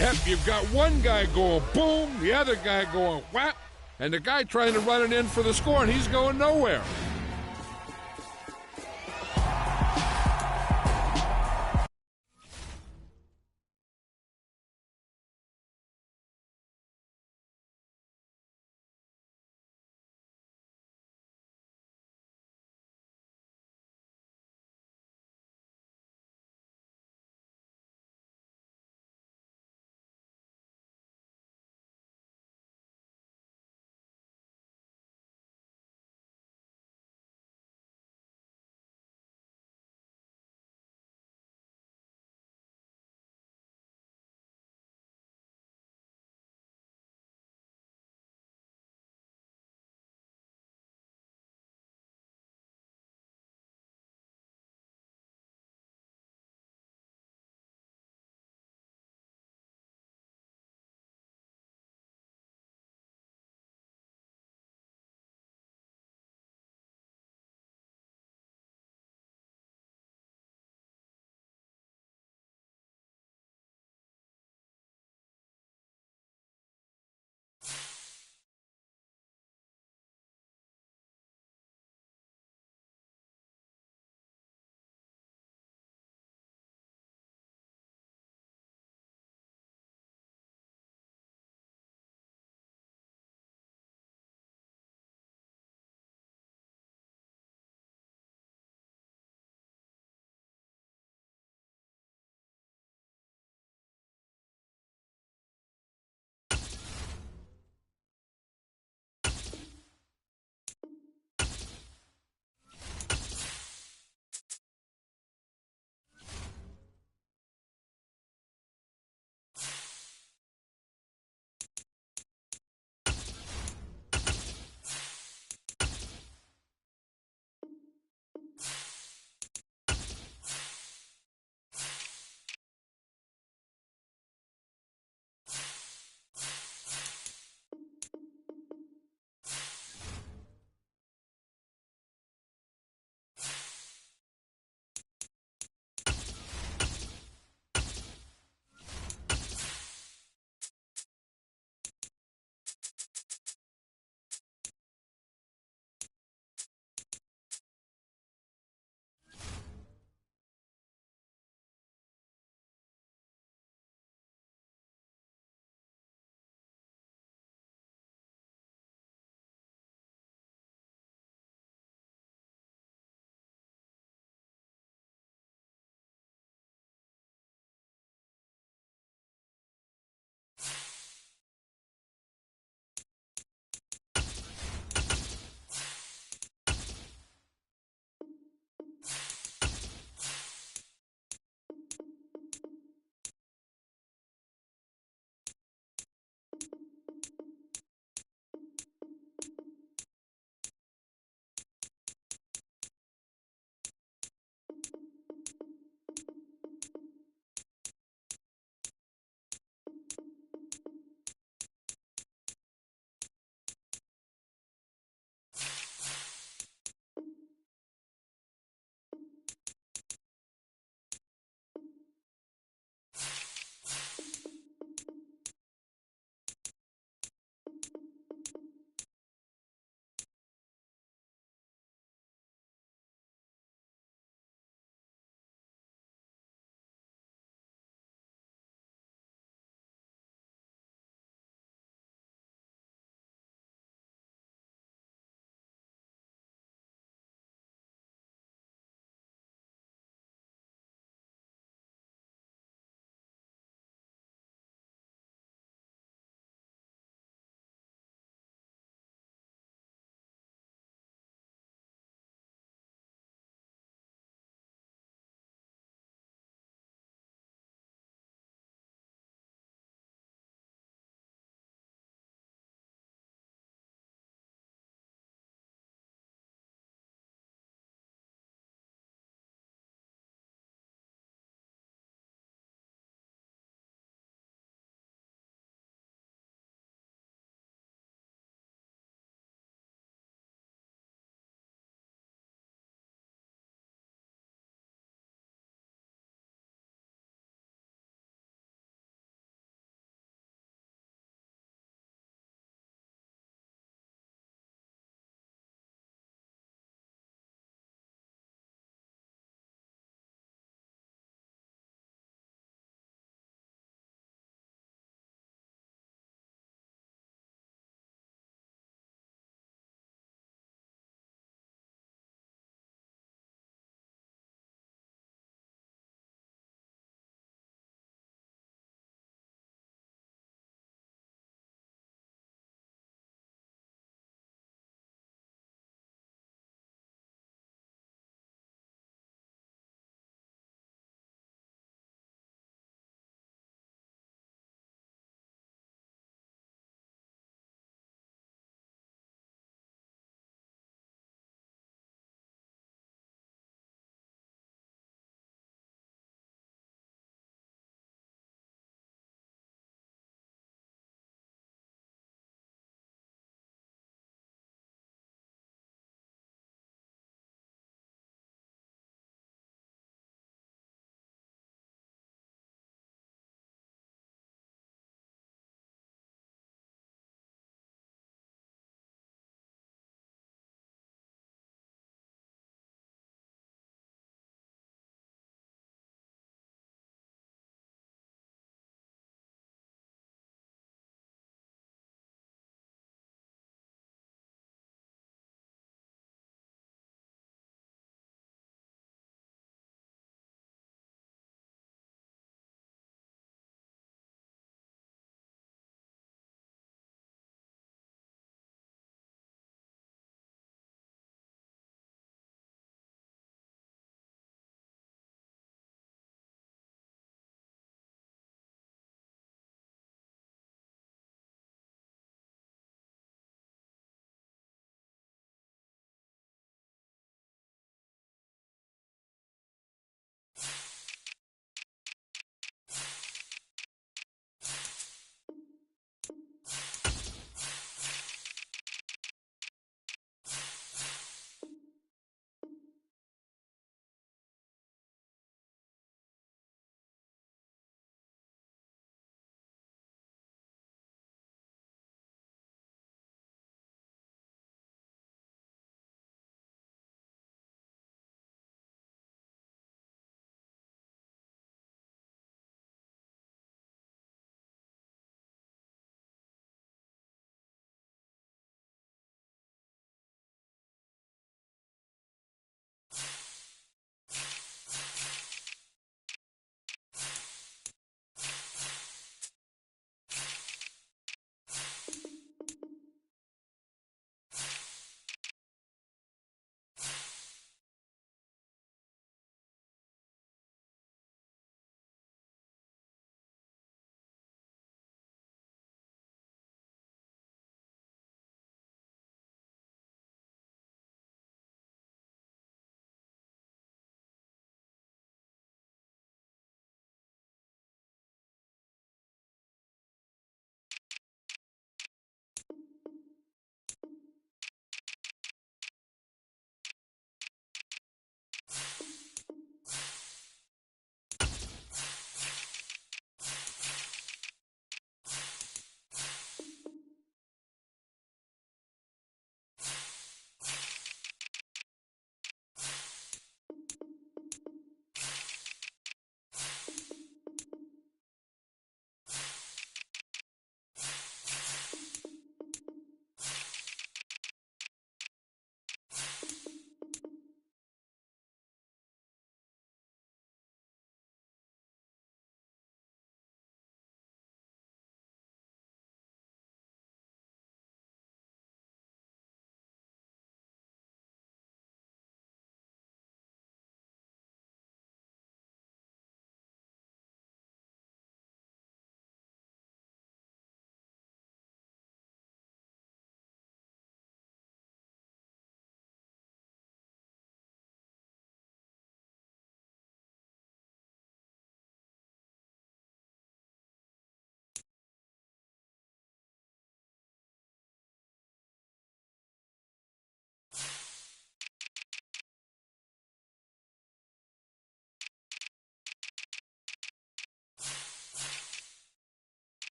Yep, you've got one guy going boom, the other guy going whap, and the guy trying to run it in for the score, and he's going nowhere.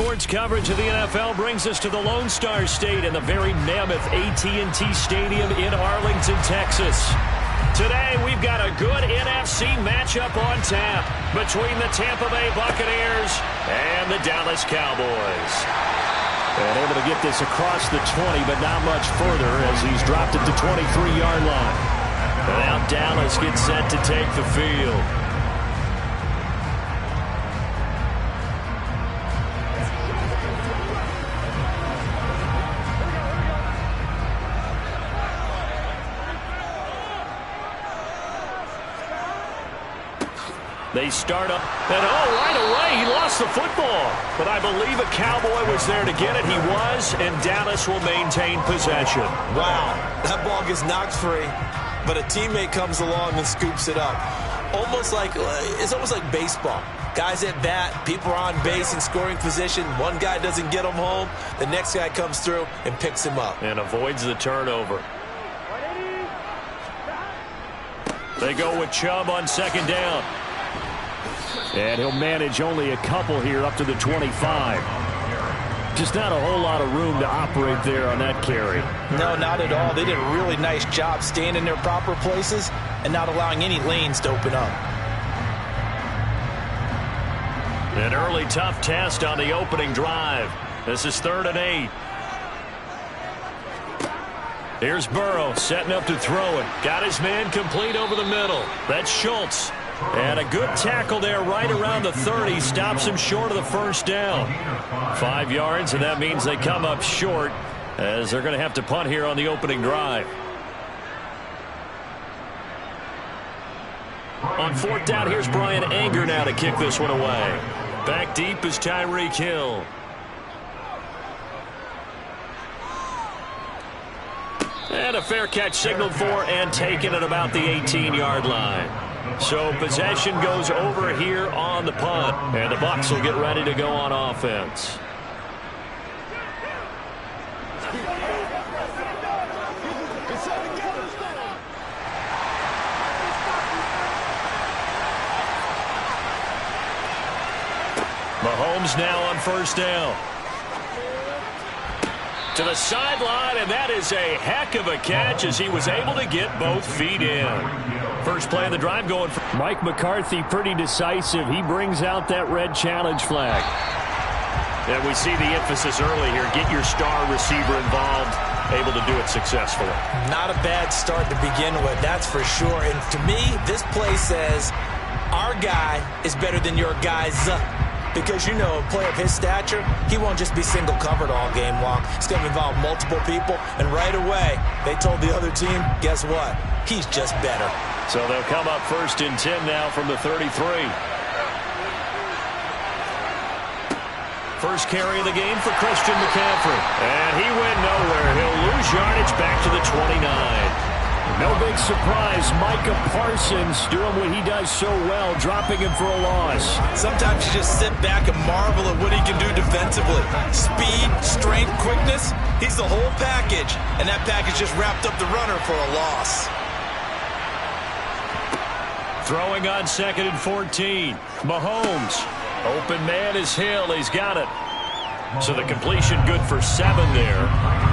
Sports coverage of the NFL brings us to the Lone Star State in the very mammoth AT&T Stadium in Arlington, Texas. Today, we've got a good NFC matchup on tap between the Tampa Bay Buccaneers and the Dallas Cowboys. And able to get this across the 20, but not much further as he's dropped it to 23-yard line. And now Dallas gets set to take the field. They start up, and right away, he lost the football. But I believe a Cowboy was there to get it. He was, and Dallas will maintain possession. Wow, that ball gets knocked free, but a teammate comes along and scoops it up. It's almost like baseball. Guys at bat, people are on base in scoring position. One guy doesn't get him home. The next guy comes through and picks him up. And avoids the turnover. They go with Chubb on second down. And he'll manage only a couple here up to the 25. Just not a whole lot of room to operate there on that carry. No, not at all. They did a really nice job staying in their proper places and not allowing any lanes to open up. An early tough test on the opening drive. This is 3rd and 8. Here's Burrow setting up to throw it. Got his man complete over the middle. That's Schultz. And a good tackle there right around the 30. Stops him short of the first down. 5 yards, and that means they come up short as they're going to have to punt here on the opening drive. On 4th down, here's Brian Anger now to kick this one away. Back deep is Tyreek Hill. And a fair catch signaled for and taken at about the 18-yard line. So possession goes over here on the punt. And the Bucs will get ready to go on offense. Mahomes now on 1st down. To the sideline, and that is a heck of a catch as he was able to get both feet in. First play of the drive going for Mike McCarthy, pretty decisive. He brings out that red challenge flag. And we see the emphasis early here. Get your star receiver involved, able to do it successfully. Not a bad start to begin with, that's for sure. And to me, this play says our guy is better than your guy's. Because, you know, a player of his stature, he won't just be single covered all game long. It's going to involve multiple people. And right away, they told the other team, guess what? He's just better. So they'll come up 1st and 10 now from the 33. First carry of the game for Christian McCaffrey. And he went nowhere. He'll lose yardage back to the 29. No big surprise, Micah Parsons doing what he does so well, dropping him for a loss. Sometimes you just sit back and marvel at what he can do defensively. Speed, strength, quickness, he's the whole package. And that package just wrapped up the runner for a loss. Throwing on 2nd and 14. Mahomes. Open man is Hill. He's got it. So the completion good for 7 there.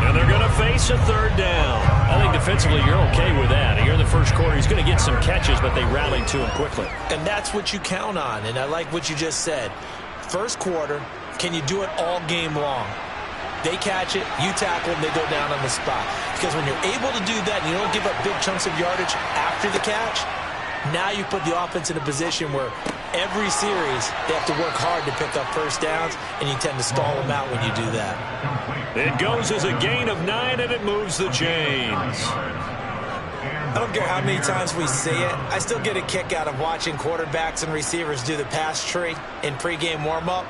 And they're going to face a 3rd down. I think defensively you're okay with that. Here in the first quarter, he's going to get some catches, but they rallied to him quickly. And that's what you count on, and I like what you just said. First quarter, can you do it all game long? They catch it, you tackle them, they go down on the spot. Because when you're able to do that and you don't give up big chunks of yardage after the catch, now you put the offense in a position where every series they have to work hard to pick up first downs, and you tend to stall them out when you do that. It goes as a gain of 9, and it moves the chains. I don't care how many times we see it. I still get a kick out of watching quarterbacks and receivers do the pass tree in pregame warm-up.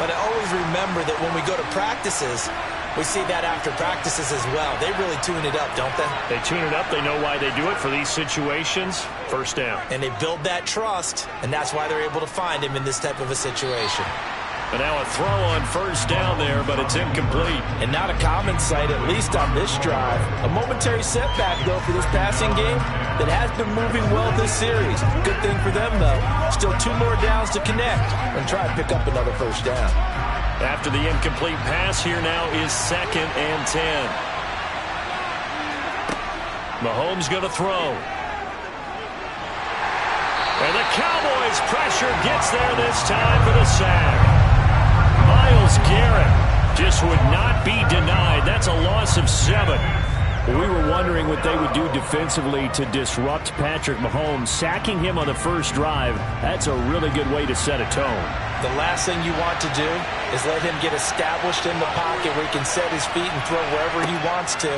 But I always remember that when we go to practices, we see that after practices as well. They really tune it up, don't they? They tune it up. They know why they do it for these situations. First down. And they build that trust, and that's why they're able to find him in this type of a situation. And now a throw on first down there, but it's incomplete. And not a common sight, at least on this drive. A momentary setback, though, for this passing game that has been moving well this series. Good thing for them, though. Still 2 more downs to connect and try to pick up another first down. After the incomplete pass, here now is 2nd and 10. Mahomes going to throw. And the Cowboys pressure gets there this time for the sack. Myles Garrett just would not be denied. That's a loss of 7. We were wondering what they would do defensively to disrupt Patrick Mahomes. Sacking him on the first drive, that's a really good way to set a tone. The last thing you want to do is let him get established in the pocket where he can set his feet and throw wherever he wants to.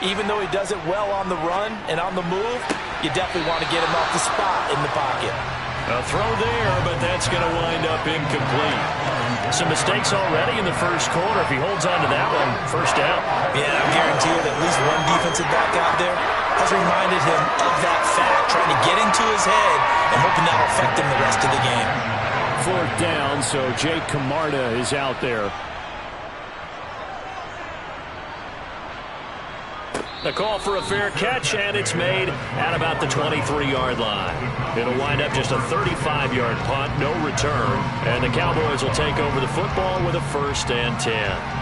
Even though he does it well on the run and on the move, you definitely want to get him off the spot in the pocket. A throw there, but that's going to wind up incomplete. Some mistakes already in the first quarter. If he holds on to that one, first down. Yeah, I guarantee you that at least one defensive back out there has reminded him of that fact, trying to get into his head and hoping that'll affect him the rest of the game. 4th down, so Jake Camarda is out there. The call for a fair catch, and it's made at about the 23-yard line. It'll wind up just a 35-yard punt, no return, and the Cowboys will take over the football with a 1st and 10.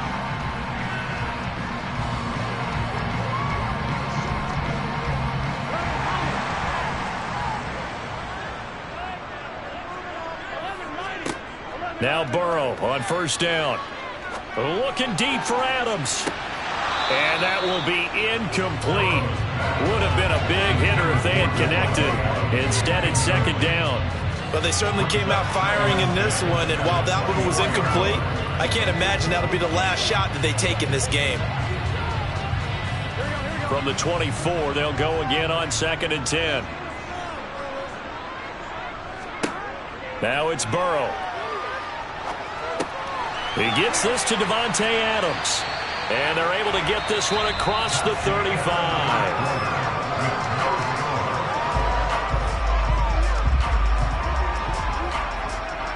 Now Burrow on 1st down. Looking deep for Adams. And that will be incomplete. Would have been a big hitter if they had connected. Instead, it's 2nd down. But they certainly came out firing in this one, and while that one was incomplete, I can't imagine that'll be the last shot that they take in this game. From the 24, they'll go again on 2nd and 10. Now it's Burrow. He gets this to Davante Adams. And they're able to get this one across the 35.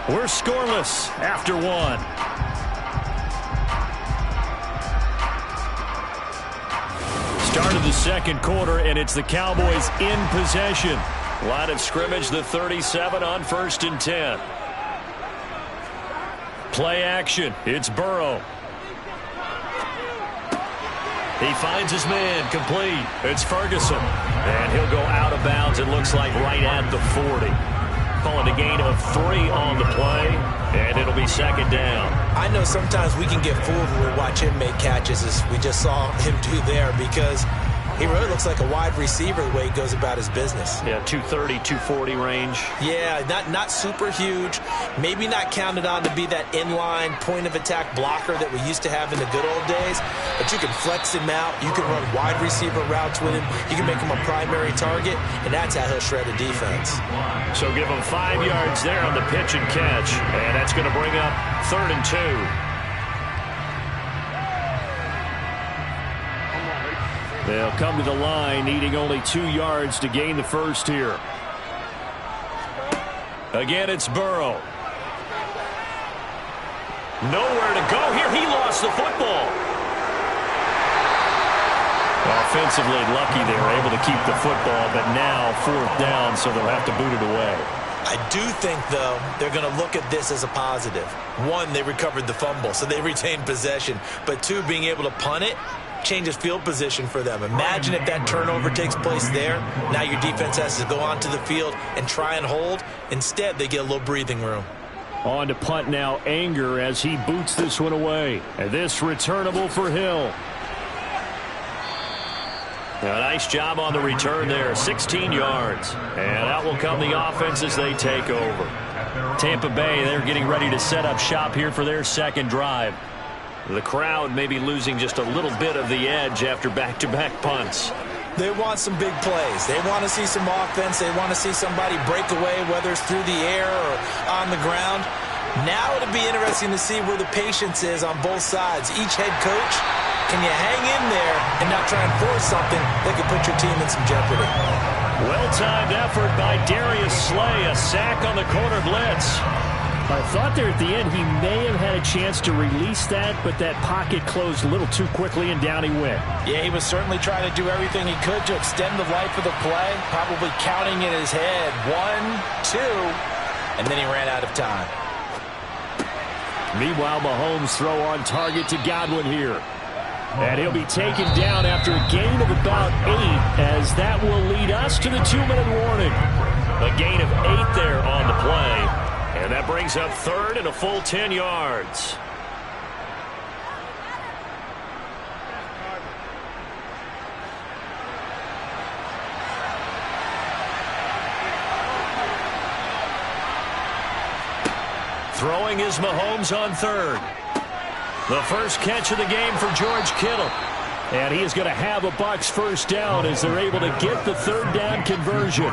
We're scoreless after 1. Start of the 2nd quarter, and it's the Cowboys in possession. Line of scrimmage, the 37 on 1st and 10. Play action. It's Burrow. He finds his man, complete. It's Ferguson. And he'll go out of bounds, it looks like, right at the 40. Calling a gain of 3 on the play, and it'll be 2nd down. I know sometimes we can get fooled when we watch him make catches, as we just saw him do there, because he really looks like a wide receiver the way he goes about his business. Yeah, 230, 240 range. Yeah, not super huge. Maybe not counted on to be that inline point-of-attack blocker that we used to have in the good old days. But you can flex him out. You can run wide receiver routes with him. You can make him a primary target, and that's how he'll shred a defense. So give him 5 yards there on the pitch and catch. And that's going to bring up 3rd and 2. They'll come to the line, needing only 2 yards to gain the first here. Again, it's Burrow. Nowhere to go here. He lost the football. Offensively lucky they were able to keep the football, but now 4th down, so they'll have to boot it away. I do think, though, they're going to look at this as a positive. 1, they recovered the fumble, so they retained possession. But 2, being able to punt it changes field position for them. Imagine if that turnover takes place there. Now your defense has to go onto the field and try and hold. Instead, they get a little breathing room. On to punt now, Anger, as he boots this one away. And this returnable for Hill. A nice job on the return there, 16 yards. And out will come the offense as they take over. Tampa Bay, they're getting ready to set up shop here for their 2nd drive. The crowd may be losing just a little bit of the edge after back-to-back punts. They want some big plays. They want to see some offense. They want to see somebody break away, whether it's through the air or on the ground. Now it'll be interesting to see where the patience is on both sides. Each head coach, can you hang in there and not try and force something that could put your team in some jeopardy? Well-timed effort by Darius Slay. A sack on the corner blitz. I thought there at the end he may have had a chance to release that, but that pocket closed a little too quickly, and down he went. Yeah, he was certainly trying to do everything he could to extend the life of the play, probably counting in his head 1, 2, and then he ran out of time. Meanwhile, Mahomes throw on target to Godwin here. And he'll be taken down after a gain of about 8, as that will lead us to the 2-minute warning. A gain of 8 there on the play. And that brings up third and a full 10 yards. Throwing is Mahomes on third. The first catch of the game for George Kittle. And he is going to have a Bucs first down as they're able to get the third down conversion.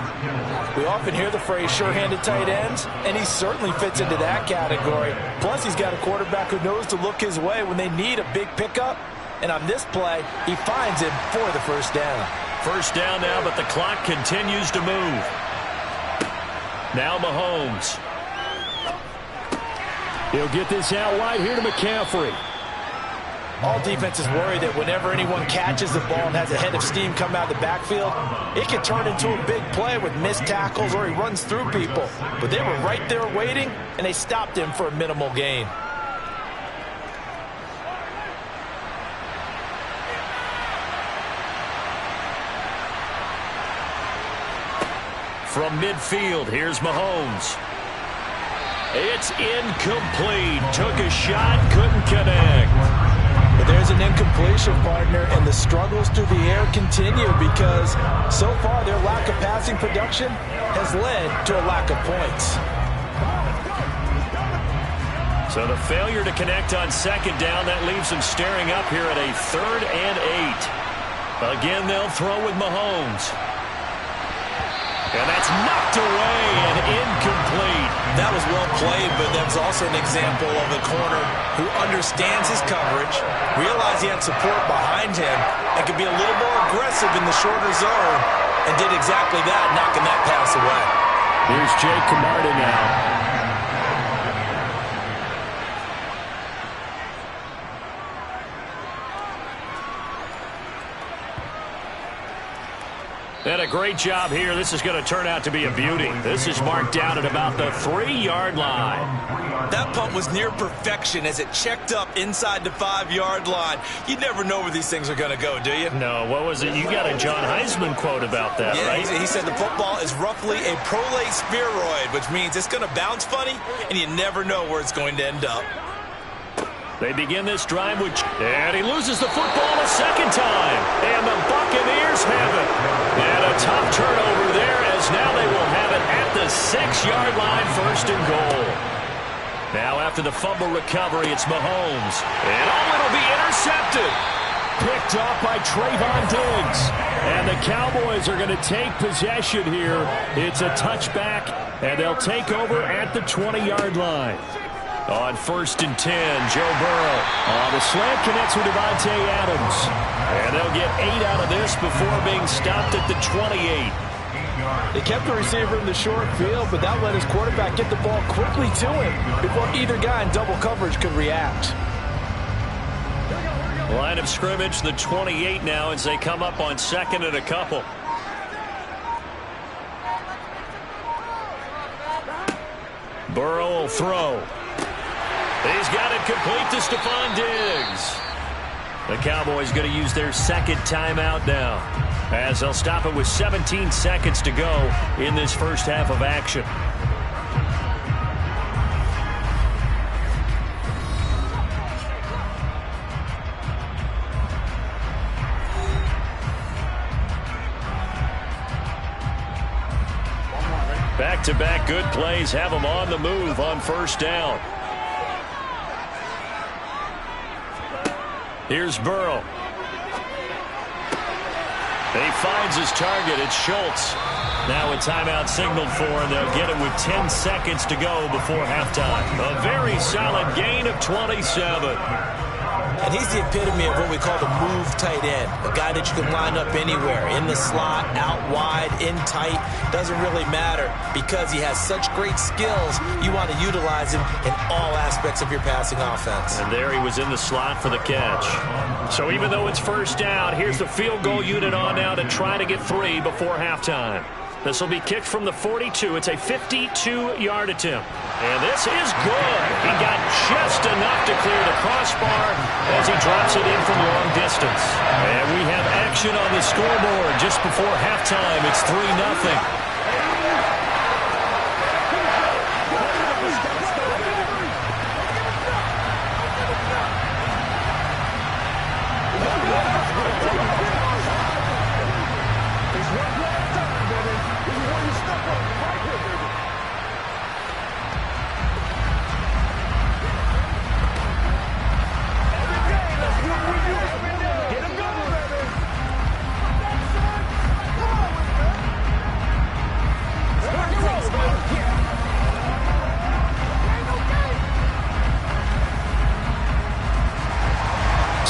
We often hear the phrase sure-handed tight ends, and he certainly fits into that category. Plus, he's got a quarterback who knows to look his way when they need a big pickup. And on this play, he finds him for the first down. First down now, but the clock continues to move. Now Mahomes. He'll get this out wide here to McCaffrey. All defenses worry that whenever anyone catches the ball and has a head of steam come out of the backfield, it can turn into a big play with missed tackles or he runs through people. But they were right there waiting, and they stopped him for a minimal gain. From midfield, here's Mahomes. It's incomplete. Took a shot, couldn't connect. But there's an incompletion, partner, and the struggles through the air continue because so far their lack of passing production has led to a lack of points. So the failure to connect on second down, that leaves them staring up here at a 3rd and 8. Again, they'll throw with Mahomes. And that's knocked away and incomplete. That was well played, but that was also an example of a corner who understands his coverage, realized he had support behind him, and could be a little more aggressive in the shorter zone, and did exactly that, knocking that pass away. Here's Jake Camarda now. And a great job here. This is going to turn out to be a beauty. This is marked down at about the 3-yard line. That punt was near perfection as it checked up inside the 5-yard line. You never know where these things are going to go, do you? No, what was it? You got a John Heisman quote about that, yeah, right? He said the football is roughly a prolate spheroid, which means it's going to bounce funny, and you never know where it's going to end up. They begin this drive with... And he loses the football a second time. And the Buccaneers have it. And a tough turnover there as now they will have it at the 6-yard line, 1st and goal. Now after the fumble recovery, it's Mahomes. And it'll be intercepted. Picked off by Trayvon Diggs. And the Cowboys are going to take possession here. It's a touchback, and they'll take over at the 20-yard line. On 1st and 10, Joe Burrow. The slant connects with Davante Adams. And they'll get 8 out of this before being stopped at the 28. They kept the receiver in the short field, but that let his quarterback get the ball quickly to him before either guy in double coverage could react. Line of scrimmage, the 28 now as they come up on 2nd and a couple. Burrow will throw. He's got it complete to Stephon Diggs. The Cowboys going to use their 2nd timeout now, as they'll stop it with 17 seconds to go in this first half of action. Back-to-back good plays have them on the move on 1st down. Here's Burrow. He finds his target. It's Schultz. Now a timeout signaled for, and they'll get it with 10 seconds to go before halftime. A very solid gain of 27. And he's the epitome of what we call the move tight end. A guy that you can line up anywhere, in the slot, out wide, in tight. Doesn't really matter because he has such great skills. You want to utilize him in all aspects of your passing offense. And there he was in the slot for the catch. So even though it's 1st down, here's the field goal unit on now to try to get 3 before halftime. This will be kicked from the 42. It's a 52-yard attempt. And this is good. He got just enough to clear the crossbar as he drops it in from long distance. And we have action on the scoreboard just before halftime. It's 3-0.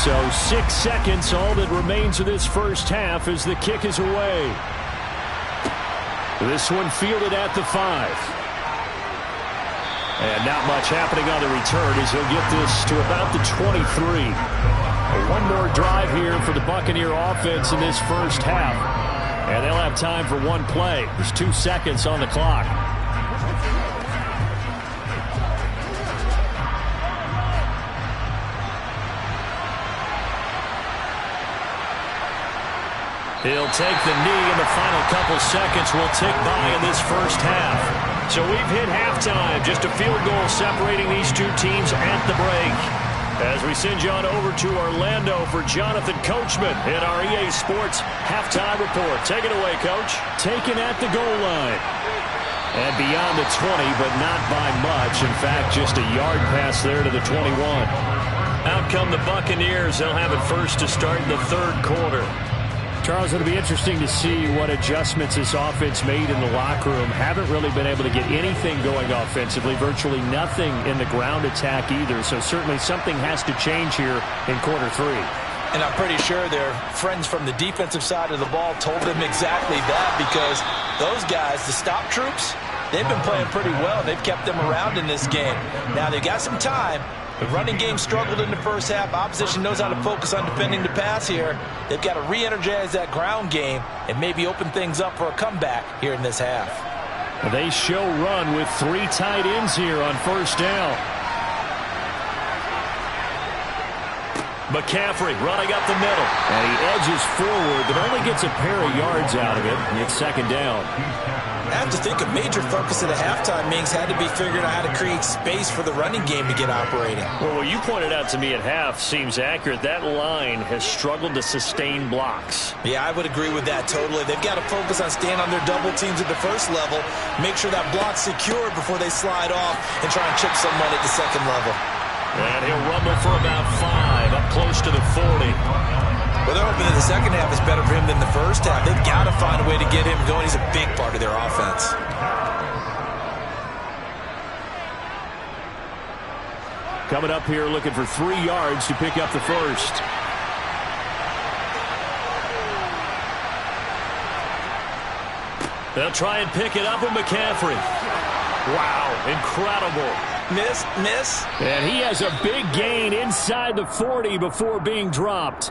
So 6 seconds, all that remains of this first half as the kick is away. This one fielded at the 5. And not much happening on the return as he'll get this to about the 23. One more drive here for the Buccaneer offense in this first half. And they'll have time for one play. There's 2 seconds on the clock. He'll take the knee, and the final couple seconds will tick by in this first half. So we've hit halftime. Just a field goal separating these two teams at the break. As we send you on over to Orlando for Jonathan Coachman in our EA Sports halftime report. Take it away, Coach. Taken at the goal line. And beyond the 20, but not by much. In fact, just a yard pass there to the 21. Out come the Buccaneers. They'll have it first to start the third quarter. Charles, it'll be interesting to see what adjustments this offense made in the locker room. Haven't really been able to get anything going offensively, virtually nothing in the ground attack either. So certainly something has to change here in quarter 3. And I'm pretty sure their friends from the defensive side of the ball told them exactly that, because those guys, the stop troops, they've been playing pretty well. They've kept them around in this game. Now they've got some time. The running game struggled in the first half. Opposition knows how to focus on defending the pass here. They've got to re-energize that ground game and maybe open things up for a comeback here in this half. They show run with 3 tight ends here on first down. McCaffrey running up the middle. And he edges forward, but only gets a pair of yards out of it. And it's second down. I have to think a major focus of the halftime meetings had to be figuring out how to create space for the running game to get operating. Well, what you pointed out to me at half seems accurate. That line has struggled to sustain blocks. Yeah, I would agree with that totally. They've got to focus on staying on their double teams at the first level, make sure that block's secured before they slide off and try and chip someone at the second level. And he'll rumble for about 5, up close to the 40. Well, they're hoping that the second half is better for him than the first half. They've got to find a way to get him going. He's a big part of their offense. Coming up here looking for 3 yards to pick up the first. They'll try and pick it up with McCaffrey. Wow, incredible. Miss. And he has a big gain inside the 40 before being dropped.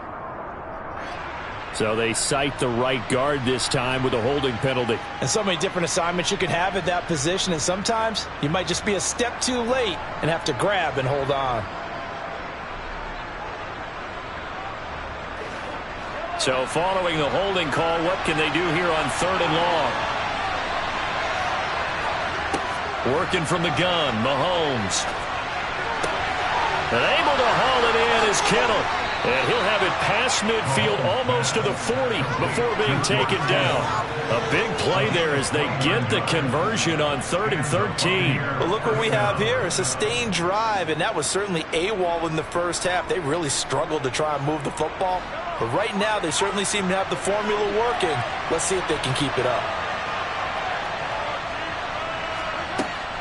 So they cite the right guard this time with a holding penalty. And so many different assignments you can have at that position, and sometimes you might just be a step too late and have to grab and hold on. So following the holding call, what can they do here on 3rd and long? Working from the gun, Mahomes. And able to haul it in is Kittle. And he'll have it past midfield almost to the 40 before being taken down. A big play there as they get the conversion on 3rd and 13. Well, look what we have here, a sustained drive, and that was certainly AWOL in the first half. They really struggled to try and move the football. But right now, they certainly seem to have the formula working. Let's see if they can keep it up.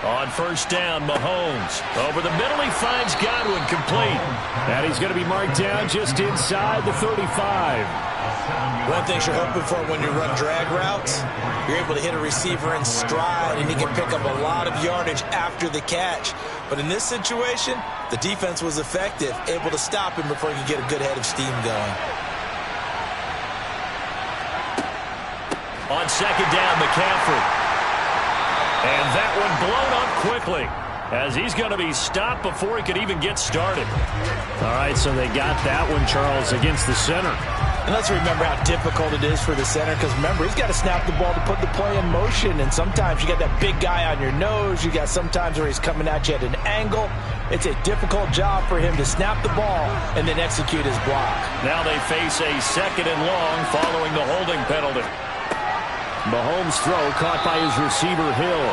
On first down, Mahomes. Over the middle, he finds Godwin complete. And he's going to be marked down just inside the 35. One thing you're hoping for when you run drag routes, you're able to hit a receiver in stride, and he can pick up a lot of yardage after the catch. But in this situation, the defense was effective, able to stop him before he could get a good head of steam going. On second down, McCaffrey. And that one blown up quickly, as he's going to be stopped before he could even get started. All right, so they got that one, Charles, against the center. And let's remember how difficult it is for the center, because remember, he's got to snap the ball to put the play in motion, and sometimes you got that big guy on your nose. You got sometimes where he's coming at you at an angle. It's a difficult job for him to snap the ball and then execute his block. Now they face a second and long following the holding penalty. Mahomes' throw caught by his receiver, Hill.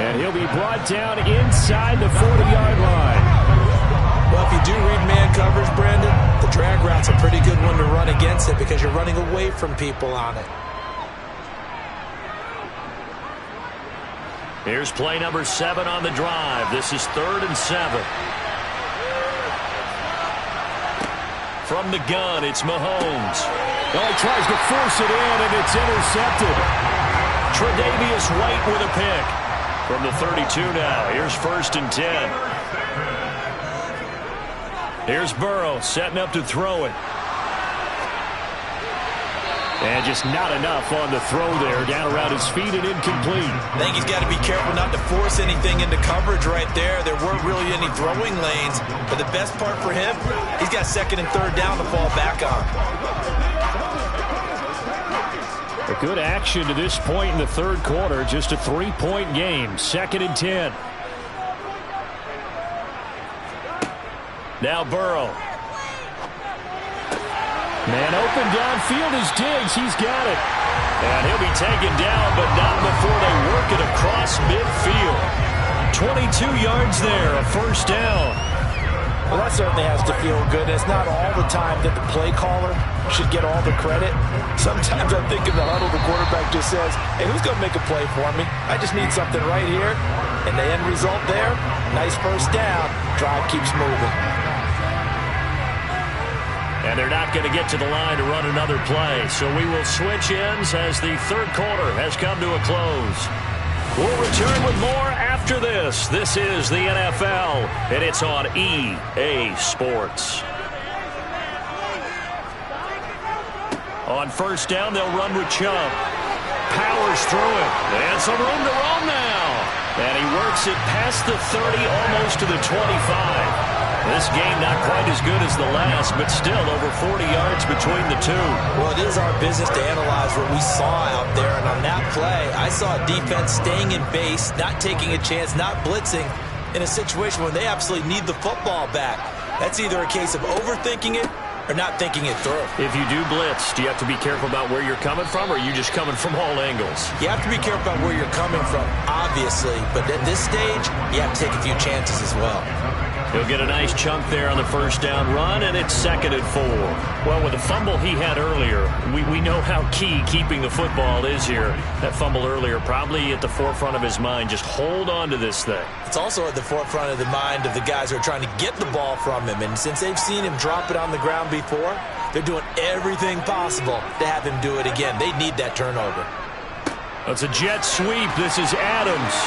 And he'll be brought down inside the 40-yard line. Well, if you do read man coverage, Brandon, the drag route's a pretty good one to run against it because you're running away from people on it. Here's play number 7 on the drive. This is 3rd and 7. From the gun, it's Mahomes. Oh, he tries to force it in, and it's intercepted. Tre'Davious White with a pick. From the 32 now. Here's 1st and 10. Here's Burrow setting up to throw it. And just not enough on the throw there. Down around his feet and incomplete. I think he's got to be careful not to force anything into coverage right there. There weren't really any throwing lanes. But the best part for him, he's got 2nd and 3rd down to fall back on. A good action to this point in the 3rd quarter. Just a 3-point game. 2nd and 10. Now Burrow. Man open downfield is Diggs. He's got it. And he'll be taken down, but not before they work it across midfield. 22 yards there, a 1st down. Well, that certainly has to feel good. It's not all the time that the play caller should get all the credit. Sometimes I think in the huddle, the quarterback just says, hey, who's going to make a play for me? I just need something right here. And the end result there, nice 1st down. Drive keeps moving. And they're not going to get to the line to run another play. So we will switch ends as the 3rd quarter has come to a close. We'll return with more after this. This is the NFL, and it's on EA Sports. On 1st down, they'll run with Chubb. Powers through it. And some room to roam now. And he works it past the 30, almost to the 25. This game not quite as good as the last, but still over 40 yards between the two. Well, it is our business to analyze what we saw out there. And on that play, I saw a defense staying in base, not taking a chance, not blitzing in a situation where they absolutely need the football back. That's either a case of overthinking it or not thinking it through. If you do blitz, do you have to be careful about where you're coming from, or are you just coming from all angles? You have to be careful about where you're coming from, obviously. But at this stage, you have to take a few chances as well. He'll get a nice chunk there on the 1st down run, and it's 2nd and 4. Well, with the fumble he had earlier, we know how key keeping the football is here. That fumble earlier probably at the forefront of his mind. Just hold on to this thing. It's also at the forefront of the mind of the guys who are trying to get the ball from him. And since they've seen him drop it on the ground before, they're doing everything possible to have him do it again. They need that turnover. It's a jet sweep. This is Adams.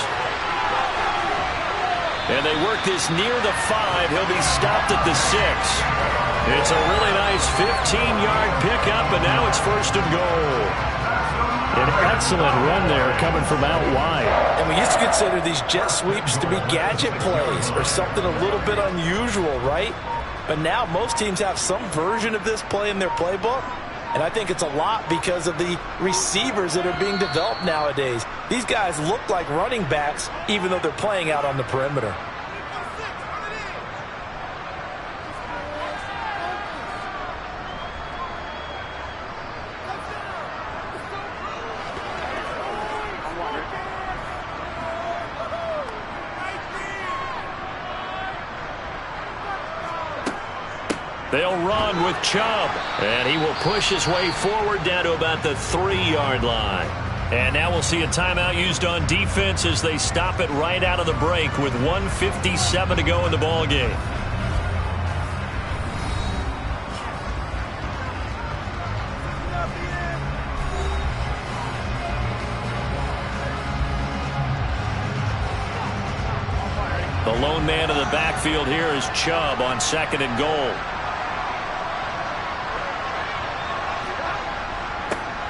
And they work this near the 5. He'll be stopped at the 6. It's a really nice 15-yard pickup, and now it's 1st and goal. An excellent run there coming from out wide. And we used to consider these jet sweeps to be gadget plays or something a little bit unusual, right? But now most teams have some version of this play in their playbook. And I think it's a lot because of the receivers that are being developed nowadays. These guys look like running backs even though they're playing out on the perimeter. They'll run with Chubb, and he will push his way forward down to about the 3-yard line. And now we'll see a timeout used on defense as they stop it right out of the break with 1:57 to go in the ball game. The lone man in the backfield here is Chubb on 2nd and goal.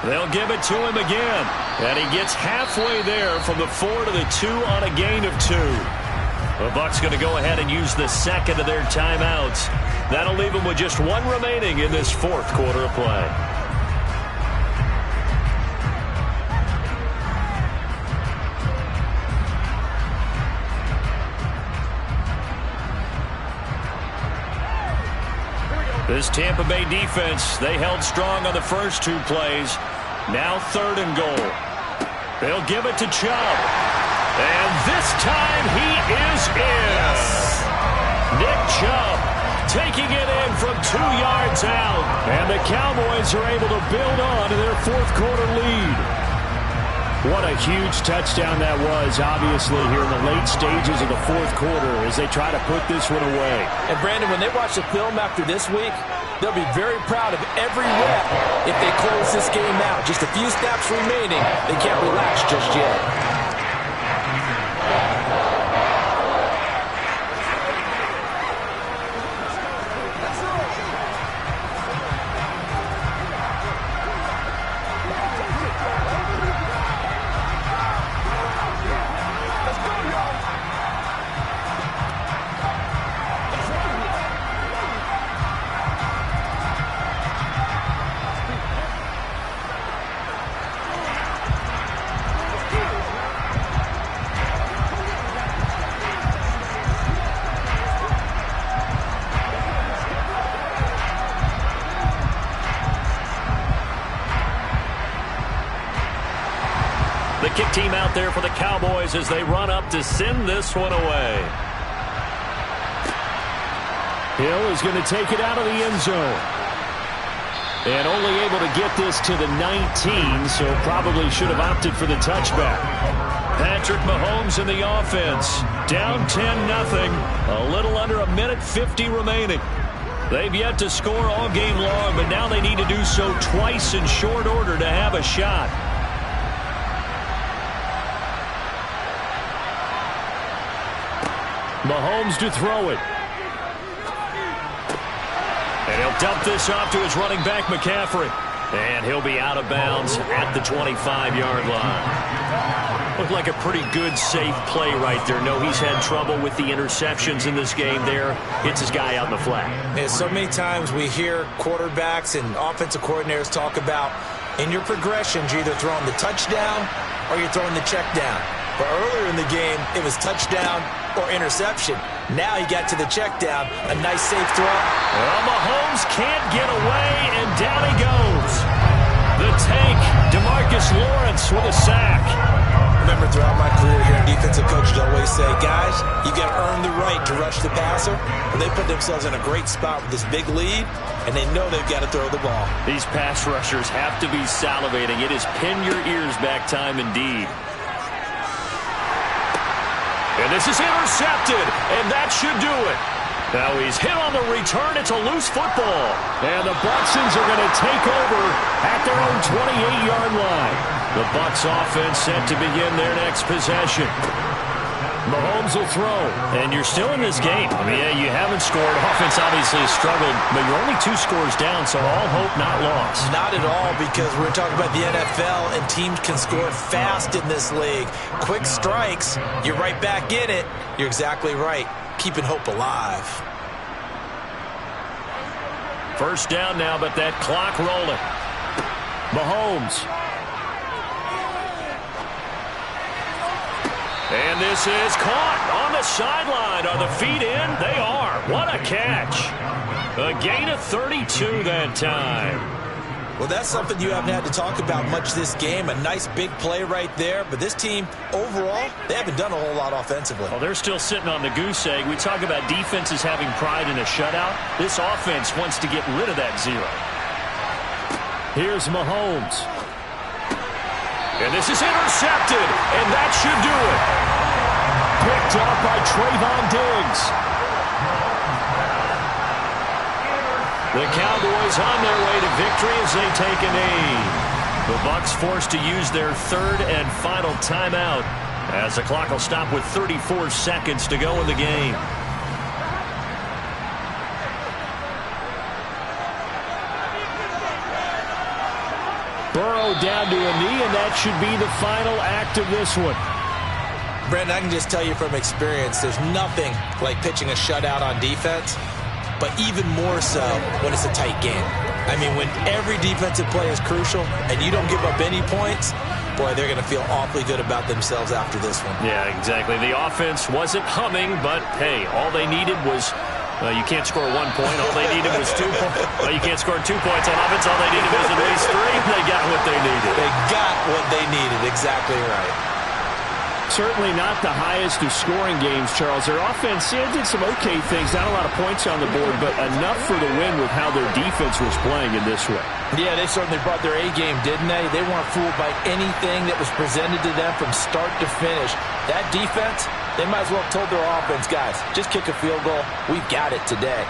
They'll give it to him again. And he gets halfway there from the 4 to the 2 on a gain of 2. The Bucs going to go ahead and use the second of their timeouts. That'll leave them with just 1 remaining in this fourth quarter of play. This Tampa Bay defense, they held strong on the first 2 plays. Now 3rd and goal. They'll give it to Chubb. And this time he is in. Nick Chubb taking it in from 2 yards out. And the Cowboys are able to build on to their fourth quarter lead. What a huge touchdown that was, obviously, here in the late stages of the fourth quarter as they try to put this one away. And, Brandon, when they watch the film after this week, they'll be very proud of every rep if they close this game out. Just a few snaps remaining. They can't relax just yet. The kick team out there for the Cowboys as they run up to send this one away. Hill is going to take it out of the end zone. And only able to get this to the 19, so probably should have opted for the touchback. Patrick Mahomes in the offense. Down 10-0. A little under a minute 50 remaining. They've yet to score all game long, but now they need to do so twice in short order to have a shot. Mahomes to throw it. And he'll dump this off to his running back, McCaffrey. And he'll be out of bounds at the 25-yard line. Looked like a pretty good, safe play right there. No, he's had trouble with the interceptions in this game there. Hits his guy out in the flat. Yeah, so many times we hear quarterbacks and offensive coordinators talk about in your progressions, you're either throwing the touchdown or you're throwing the check down. But earlier in the game, it was touchdown or interception. Now he got to the check down. A nice safe throw. Well, Mahomes can't get away, and down he goes. The tank, DeMarcus Lawrence with a sack. Remember, throughout my career here in defensive coaches always say, guys, you got to earn the right to rush the passer. And they put themselves in a great spot with this big lead, and they know they've got to throw the ball. These pass rushers have to be salivating. It is pin your ears back time indeed. And this is intercepted, and that should do it. Now he's hit on the return. It's a loose football. And the Bucsons are going to take over at their own 28-yard line. The Bucs offense set to begin their next possession. Mahomes will throw. And you're still in this game. I mean, yeah, you haven't scored. Offense obviously has struggled, but you're only 2 scores down, so all hope not lost. Not at all, because we're talking about the NFL, and teams can score fast in this league. Quick strikes, you're right back in it. You're exactly right. Keeping hope alive. First down now, but that clock rolling. Mahomes. And this is caught on the sideline. Are the feet in? They are. What a catch. A gain of 32 that time. Well, that's something you haven't had to talk about much this game. A nice big play right there. But this team, overall, they haven't done a whole lot offensively. Well, they're still sitting on the goose egg. We talk about defenses having pride in a shutout. This offense wants to get rid of that 0. Here's Mahomes. And this is intercepted, and that should do it. Picked up by Trayvon Diggs. The Cowboys on their way to victory as they take a knee. The Bucs forced to use their 3rd and final timeout as the clock will stop with 34 seconds to go in the game. Burrow go down to a knee, and that should be the final act of this one. Brandon, I can just tell you from experience, there's nothing like pitching a shutout on defense, but even more so when it's a tight game. I mean, when every defensive play is crucial and you don't give up any points, boy, they're going to feel awfully good about themselves after this one. Yeah, exactly. The offense wasn't humming, but, hey, all they needed was, you can't score 1 point. All they needed was 2 points. Well, you can't score 2 points on offense. All they needed was at least 3. They got what they needed. They got what they needed. Exactly right. Certainly not the highest of scoring games, Charles. Their offense did some okay things. Not a lot of points on the board, but enough for the win with how their defense was playing in this way. Yeah, they certainly brought their A-game, didn't they? They weren't fooled by anything that was presented to them from start to finish. That defense, they might as well have told their offense, guys, just kick a field goal. We've got it today.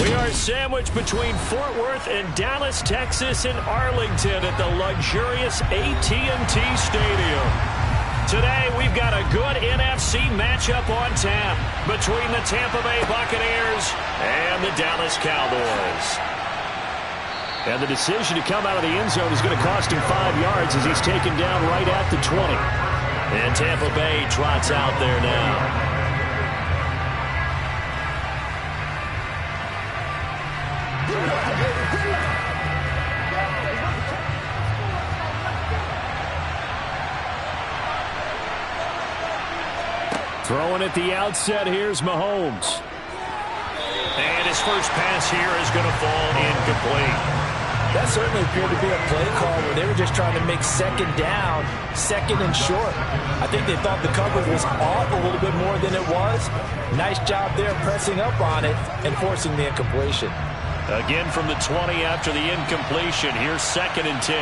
We are sandwiched between Fort Worth and Dallas, Texas, and Arlington at the luxurious AT&T Stadium. Today, we've got a good NFC matchup on tap between the Tampa Bay Buccaneers and the Dallas Cowboys. And the decision to come out of the end zone is going to cost him 5 yards as he's taken down right at the 20. And Tampa Bay trots out there now. Throwing at the outset, here's Mahomes. And his first pass here is going to fall incomplete. That certainly appeared to be a play call where they were just trying to make second down, second and short. I think they thought the coverage was off a little bit more than it was. Nice job there pressing up on it and forcing the incompletion. Again from the 20 after the incompletion. Here's 2nd and 10.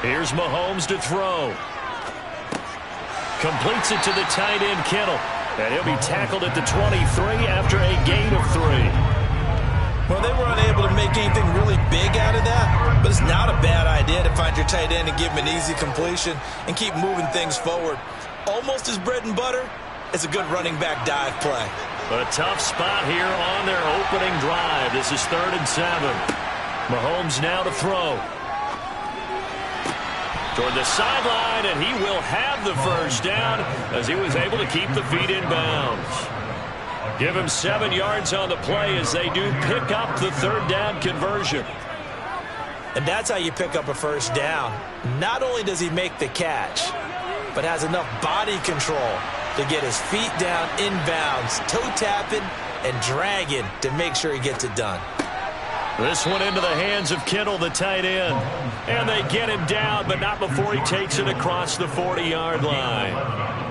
Here's Mahomes to throw. Completes it to the tight end, Kittle. And he'll be tackled at the 23 after a gain of 3. Well, they were unable to make anything really big out of that, but it's not a bad idea to find your tight end and give him an easy completion and keep moving things forward. Almost as bread and butter as a good running back dive play. A tough spot here on their opening drive. This is 3rd and 7. Mahomes now to throw. Toward the sideline, and he will have the first down as he was able to keep the feet in bounds. Give him 7 yards on the play as they do pick up the 3rd down conversion. And that's how you pick up a first down. Not only does he make the catch, but has enough body control to get his feet down inbounds, toe tapping and dragging to make sure he gets it done. This one into the hands of Kittle, the tight end. And they get him down, but not before he takes it across the 40-yard line.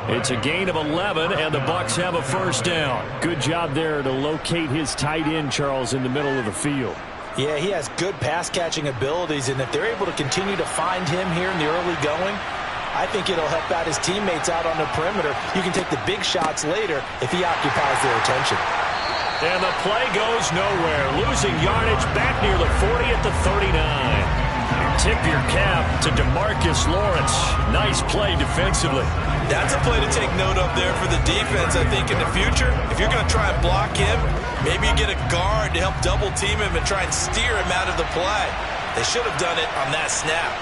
It's a gain of 11, and the Bucs have a first down. Good job there to locate his tight end, Charles, in the middle of the field. Yeah, he has good pass-catching abilities, and if they're able to continue to find him here in the early going, I think it'll help out his teammates out on the perimeter. You can take the big shots later if he occupies their attention. And the play goes nowhere. Losing yardage back near the 40 at the 39. Tip your cap to DeMarcus Lawrence. Nice play defensively. That's a play to take note of there for the defense, I think, in the future. If you're going to try and block him, maybe you get a guard to help double-team him and try and steer him out of the play. They should have done it on that snap.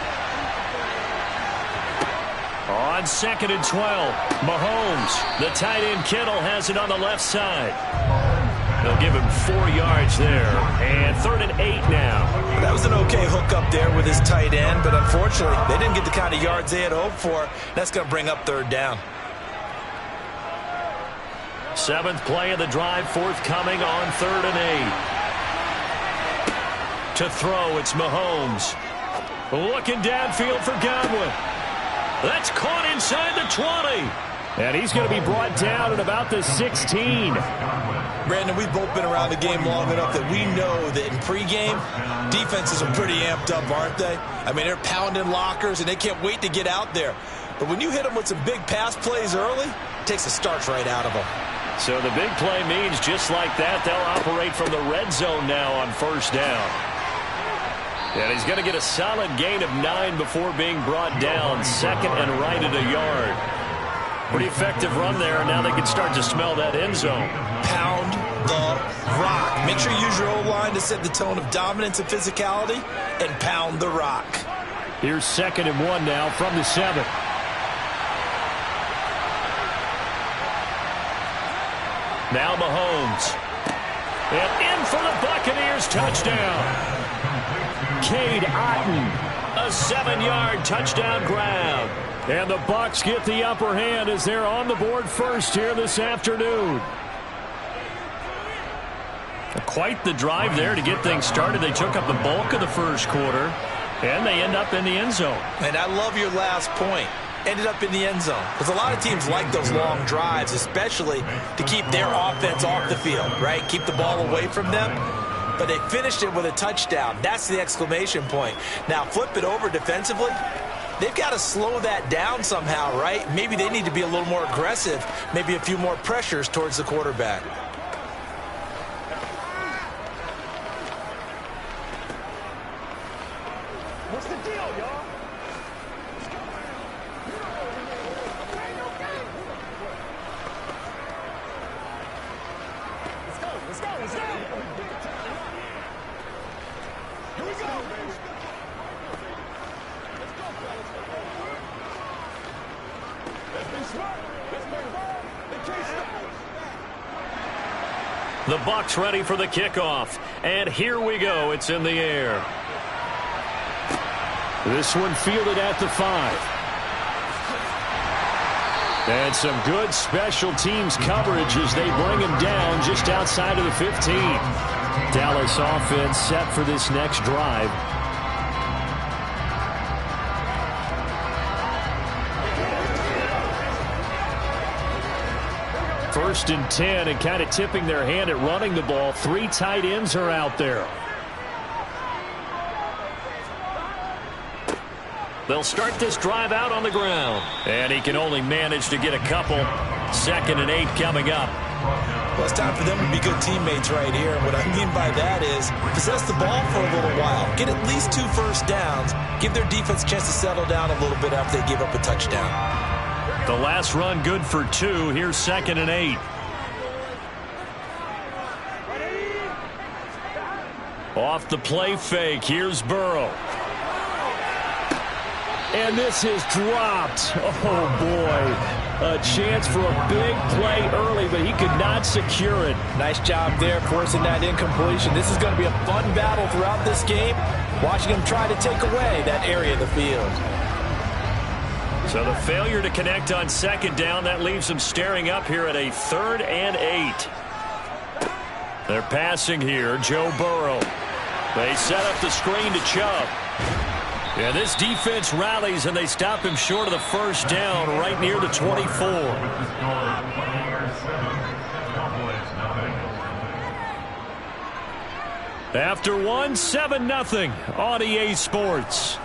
On 2nd and 12, Mahomes. The tight end Kittle has it on the left side. They'll give him 4 yards there. And 3rd and 8 now. That was an okay hook up there with his tight end, but unfortunately, they didn't get the kind of yards they had hoped for. That's going to bring up 3rd down. 7th play of the drive, forthcoming on 3rd and 8. To throw, it's Mahomes. Looking downfield for Godwin. That's caught inside the 20. And he's going to be brought down at about the 16. Brandon, we've both been around the game long enough that we know that in pregame, defenses are pretty amped up, aren't they? I mean, they're pounding lockers, and they can't wait to get out there. But when you hit them with some big pass plays early, it takes the starch right out of them. So the big play means just like that, they'll operate from the red zone now on 1st down. And he's going to get a solid gain of 9 before being brought down. 2nd and right at a yard. Pretty effective run there, and now they can start to smell that end zone. Pound the rock. Make sure you use your O-line to set the tone of dominance and physicality, and pound the rock. Here's 2nd and 1 now from the 7. Now Mahomes. And in for the Buccaneers touchdown. Cade Otton. A 7-yard touchdown grab. And the Bucs get the upper hand as they're on the board first here this afternoon. Quite the drive there to get things started. They took up the bulk of the first quarter, and they end up in the end zone. And I love your last point. Ended up in the end zone. Because a lot of teams like those long drives, especially to keep their offense off the field, right? Keep the ball away from them. But they finished it with a touchdown. That's the exclamation point. Now flip it over defensively. They've got to slow that down somehow, right? Maybe they need to be a little more aggressive. Maybe a few more pressures towards the quarterback. The Bucs ready for the kickoff. And here we go. It's in the air. This one fielded at the 5. And some good special teams coverage as they bring him down just outside of the 15. Dallas offense set for this next drive. First and 10, and kind of tipping their hand at running the ball. 3 tight ends are out there. They'll start this drive out on the ground. And he can only manage to get a couple. 2nd and 8 coming up. Well, it's time for them to be good teammates right here. And what I mean by that is possess the ball for a little while. Get at least 2 first downs. Give their defense a chance to settle down a little bit after they give up a touchdown. The last run good for 2. Here's 2nd and 8. Off the play fake. Here's Burrow. And this is dropped. Oh, boy. A chance for a big play early, but he could not secure it. Nice job there forcing that incompletion. This is going to be a fun battle throughout this game. Watching him try to take away that area of the field. So the failure to connect on 2nd down, that leaves them staring up here at a 3rd and 8. They're passing here. Joe Burrow. They set up the screen to Chubb. And this defense rallies, and they stop him short of the first down right near the 24. After 1, 7-0 on EA Sports.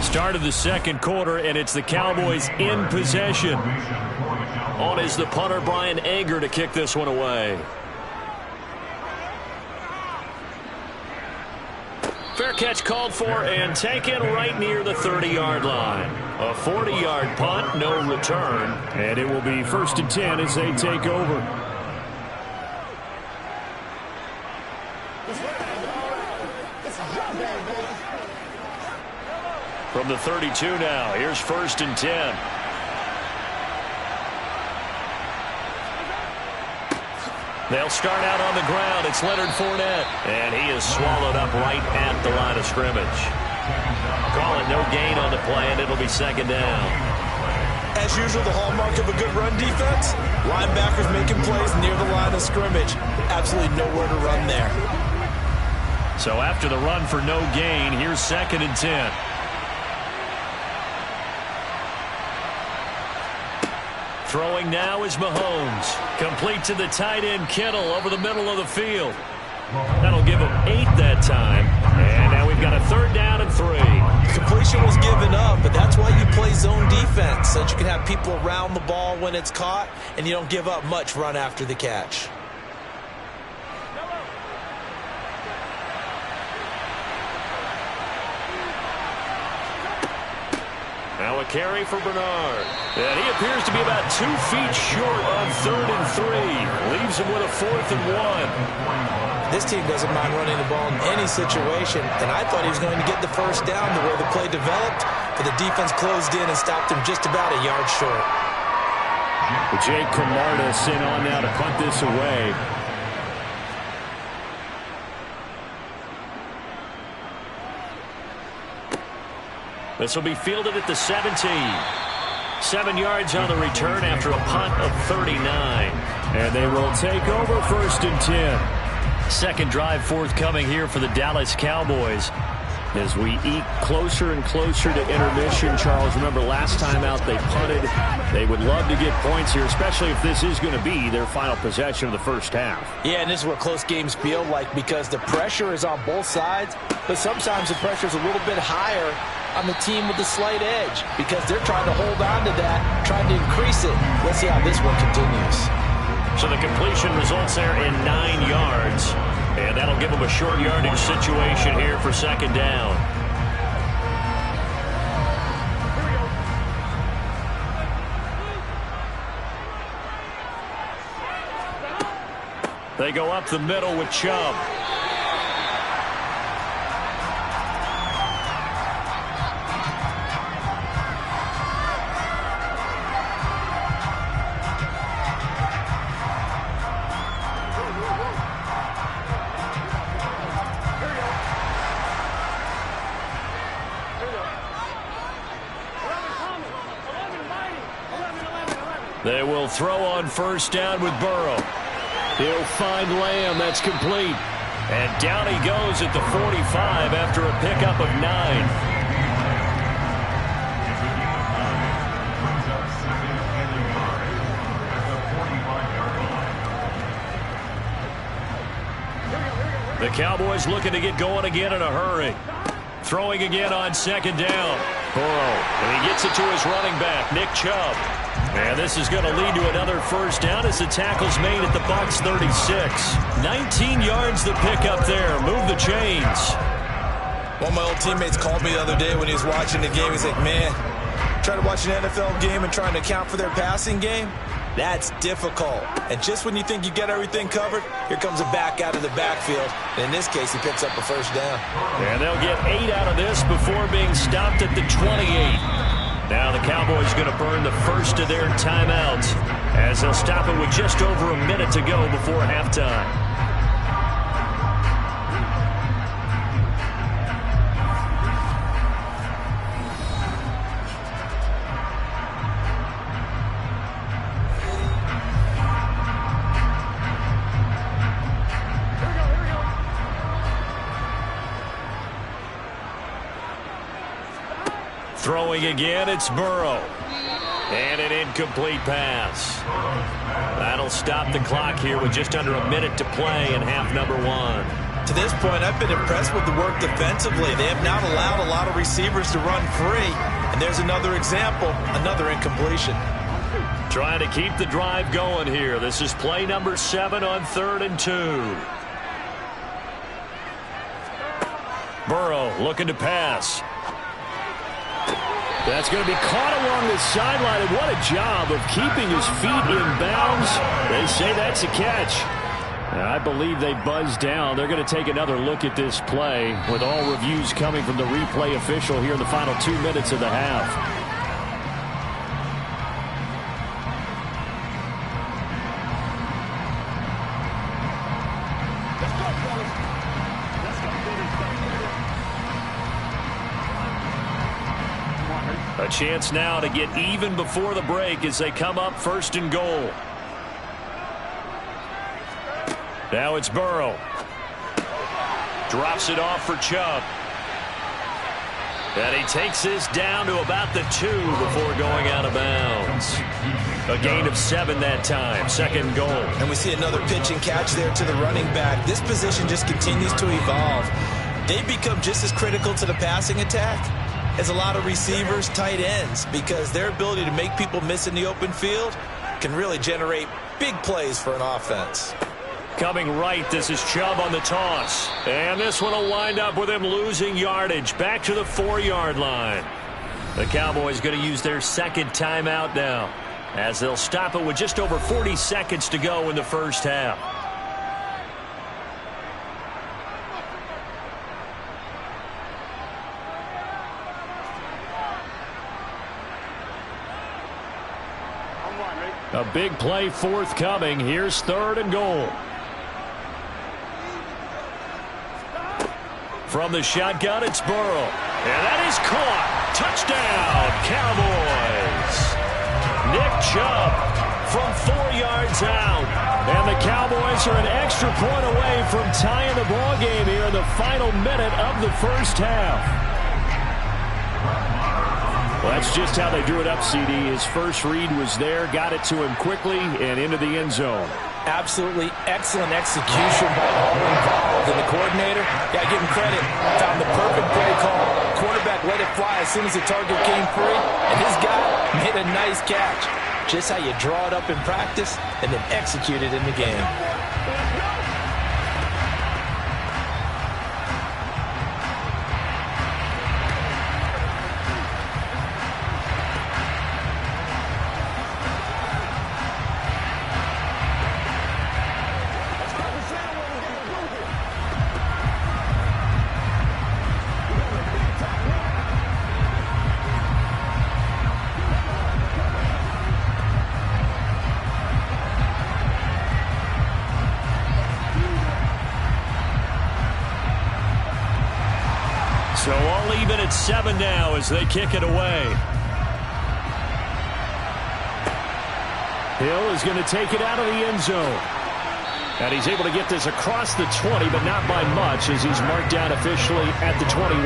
Start of the 2nd quarter, and it's the Cowboys in possession. On is the punter, Brian Anger, to kick this one away. Fair catch called for and taken right near the 30-yard line. A 40-yard punt, no return. And it will be 1st and 10 as they take over. From the 32 now, here's 1st and 10. They'll start out on the ground. It's Leonard Fournette. And he is swallowed up right at the line of scrimmage. Call it no gain on the play, and it'll be 2nd down. As usual, the hallmark of a good run defense, linebackers making plays near the line of scrimmage. Absolutely nowhere to run there. So after the run for no gain, here's 2nd and 10. Throwing now is Mahomes. Complete to the tight end, Kittle, over the middle of the field. That'll give him 8 that time. And now we've got a 3rd down and 3. Completion was given up, but that's why you play zone defense, so that you can have people around the ball when it's caught, and you don't give up much run after the catch. Now a carry for Bernard. And he appears to be about 2 feet short on 3rd and 3. Leaves him with a 4th and 1. This team doesn't mind running the ball in any situation, and I thought he was going to get the first down the way the play developed, but the defense closed in and stopped him just about a yard short. Jake Camarda sent on now to punt this away. This will be fielded at the 17. 7 yards on the return after a punt of 39. And they will take over 1st and 10. Second drive forthcoming here for the Dallas Cowboys. As we eke closer and closer to intermission, Charles, remember last time out they punted. They would love to get points here, especially if this is going to be their final possession of the first half. Yeah, and this is what close games feel like because the pressure is on both sides, but sometimes the pressure is a little bit higher on the team with the slight edge because they're trying to hold on to that, trying to increase it. Let's see how this one continues. So the completion results there in 9 yards. And that'll give them a short yardage situation here for second down. They go up the middle with Chubb. They will throw on first down with Burrow. He'll find Lamb. That's complete. And down he goes at the 45 after a pickup of 9. The Cowboys looking to get going again in a hurry. Throwing again on second down. Burrow. And he gets it to his running back, Nick Chubb. And this is going to lead to another first down as the tackle's made at the Bucs 36. 19 yards the pickup there. Move the chains. One of my old teammates called me the other day when he was watching the game. He's like, man, trying to watch an NFL game and trying to account for their passing game? That's difficult. And just when you think you get everything covered, here comes a back out of the backfield. And in this case, he picks up a first down. And they'll get 8 out of this before being stopped at the 28. Now the Cowboys going to burn the first of their timeouts as they'll stop it with just over a minute to go before halftime. Throwing again, it's Burrow. And an incomplete pass. That'll stop the clock here with just under a minute to play in half number 1. To this point, I've been impressed with the work defensively. They have not allowed a lot of receivers to run free. And there's another example, another incompletion. Trying to keep the drive going here. This is play number 7 on 3rd and 2. Burrow looking to pass. That's going to be caught along the sideline, and what a job of keeping his feet in bounds. They say that's a catch. And I believe they buzzed down. They're going to take another look at this play with all reviews coming from the replay official here in the final 2 minutes of the half. A chance now to get even before the break as they come up 1st and goal. Now it's Burrow. Drops it off for Chubb. And he takes this down to about the 2 before going out of bounds. A gain of 7 that time. 2nd goal. And we see another pitch and catch there to the running back. This position just continues to evolve. They become just as critical to the passing attack as a lot of receivers, tight ends, because their ability to make people miss in the open field can really generate big plays for an offense. Coming right, this is Chubb on the toss. And this one will wind up with him losing yardage back to the 4-yard line. The Cowboys going to use their 2nd timeout now as they'll stop it with just over 40 seconds to go in the first half. A big play forthcoming. Here's 3rd and goal. From the shotgun, it's Burrow. And that is caught. Touchdown, Cowboys. Nick Chubb from 4 yards out. And the Cowboys are an extra point away from tying the ball game here in the final minute of the first half. Well, that's just how they drew it up, CD. His first read was there, got it to him quickly, and into the end zone. Absolutely excellent execution by all involved. And the coordinator, got to give him credit, found the perfect play call. Quarterback let it fly as soon as the target came free, and this guy made a nice catch. Just how you draw it up in practice and then execute it in the game. 7 now as they kick it away. Hill is going to take it out of the end zone. And he's able to get this across the 20, but not by much as he's marked down officially at the 21.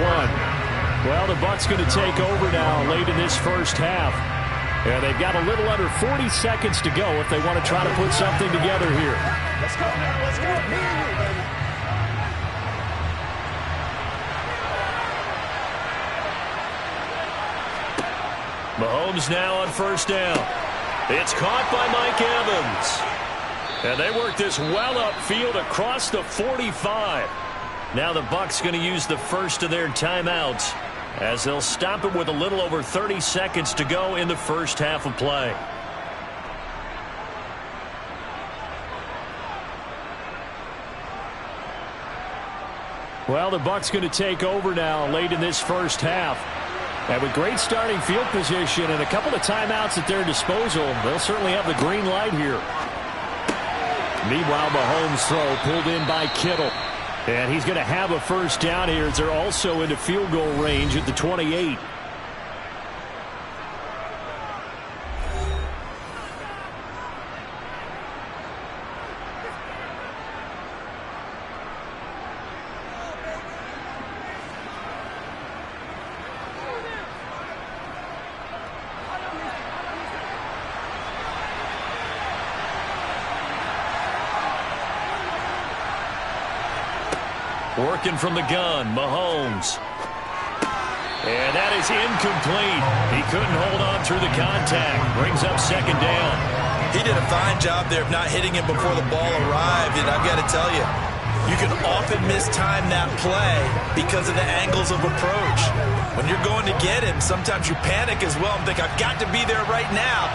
Well, the Bucs going to take over now late in this first half. And they've got a little under 40 seconds to go if they want to try to put something together here. Let's go now. Let's go. Mahomes now on first down. It's caught by Mike Evans. And they work this well upfield across the 45. Now the Bucs going to use the first of their timeouts as they'll stop it with a little over 30 seconds to go in the first half of play. Well, the Bucs going to take over now late in this first half. And with great starting field position and a couple of timeouts at their disposal, they'll certainly have the green light here. Meanwhile, Mahomes' throw pulled in by Kittle. And he's going to have a first down here as they're also into field goal range at the 28. Working from the gun, Mahomes. And that is incomplete. He couldn't hold on through the contact. Brings up second down. He did a fine job there of not hitting him before the ball arrived, and I've got to tell you, you can often mistime that play because of the angles of approach. When you're going to get him, sometimes you panic as well and think, I've got to be there right now.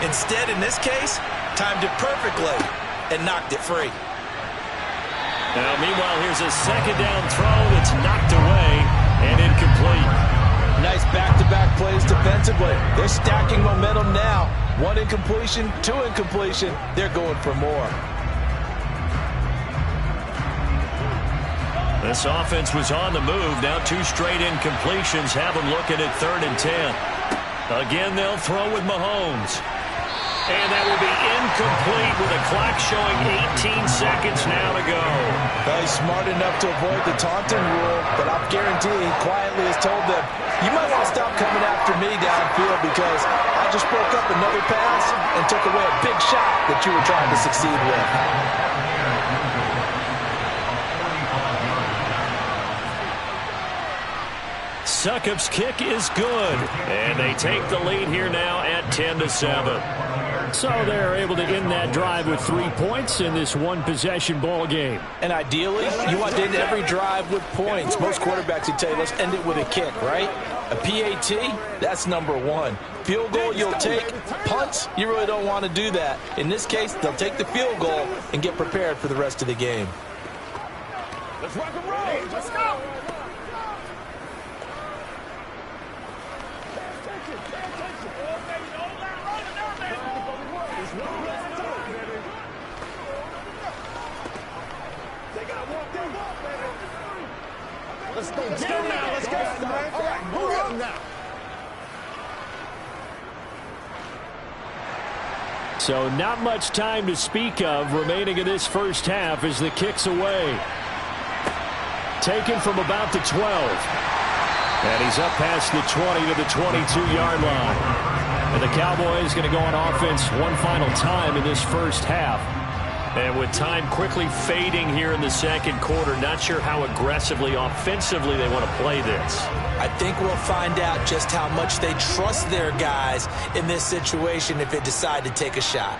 Instead, in this case, timed it perfectly and knocked it free. Now, meanwhile, here's a second down throw that's knocked away and incomplete. Nice back-to-back plays defensively. They're stacking momentum now. 1 incompletion, 2 incompletion. They're going for more. This offense was on the move. Now 2 straight incompletions have them looking at 3rd and 10. Again, they'll throw with Mahomes. And that will be incomplete with a clock showing 18 seconds now to go. Well, he's smart enough to avoid the taunting rule, but I'm guaranteeing he quietly has told them, you might want to stop coming after me downfield because I just broke up another pass and took away a big shot that you were trying to succeed with. Succop's kick is good. And they take the lead here now at 10-7. So they're able to end that drive with 3 points in this one-possession ball game. And ideally, you want to end every drive with points. Most quarterbacks would tell you, let's end it with a kick, right? A PAT, that's number 1. Field goal, you'll take. Punts, you really don't want to do that. In this case, they'll take the field goal and get prepared for the rest of the game. Let's rock and roll. Let's go. Let's go now. Let's go. All right, move up now. So not much time to speak of remaining in this first half as the kick's away. Taken from about the 12. And he's up past the 20 to the 22-yard line. And the Cowboys going to go on offense one final time in this first half. And with time quickly fading here in the second quarter, not sure how aggressively, offensively they want to play this. I think we'll find out just how much they trust their guys in this situation if they decide to take a shot.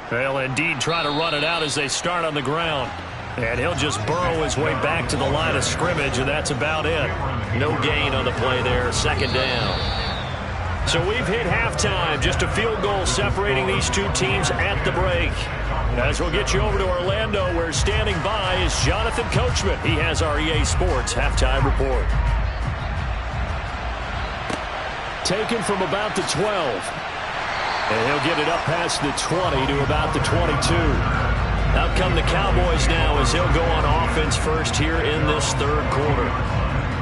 They'll indeed try to run it out as they start on the ground. And he'll just burrow his way back to the line of scrimmage, and that's about it. No gain on the play there, second down. So we've hit halftime, just a field goal separating these two teams at the break. As we'll get you over to Orlando, where standing by is Jonathan Coachman. He has our EA Sports halftime report. Taken from about the 12. And he'll get it up past the 20 to about the 22. Out come the Cowboys now as he'll go on offense first here in this third quarter.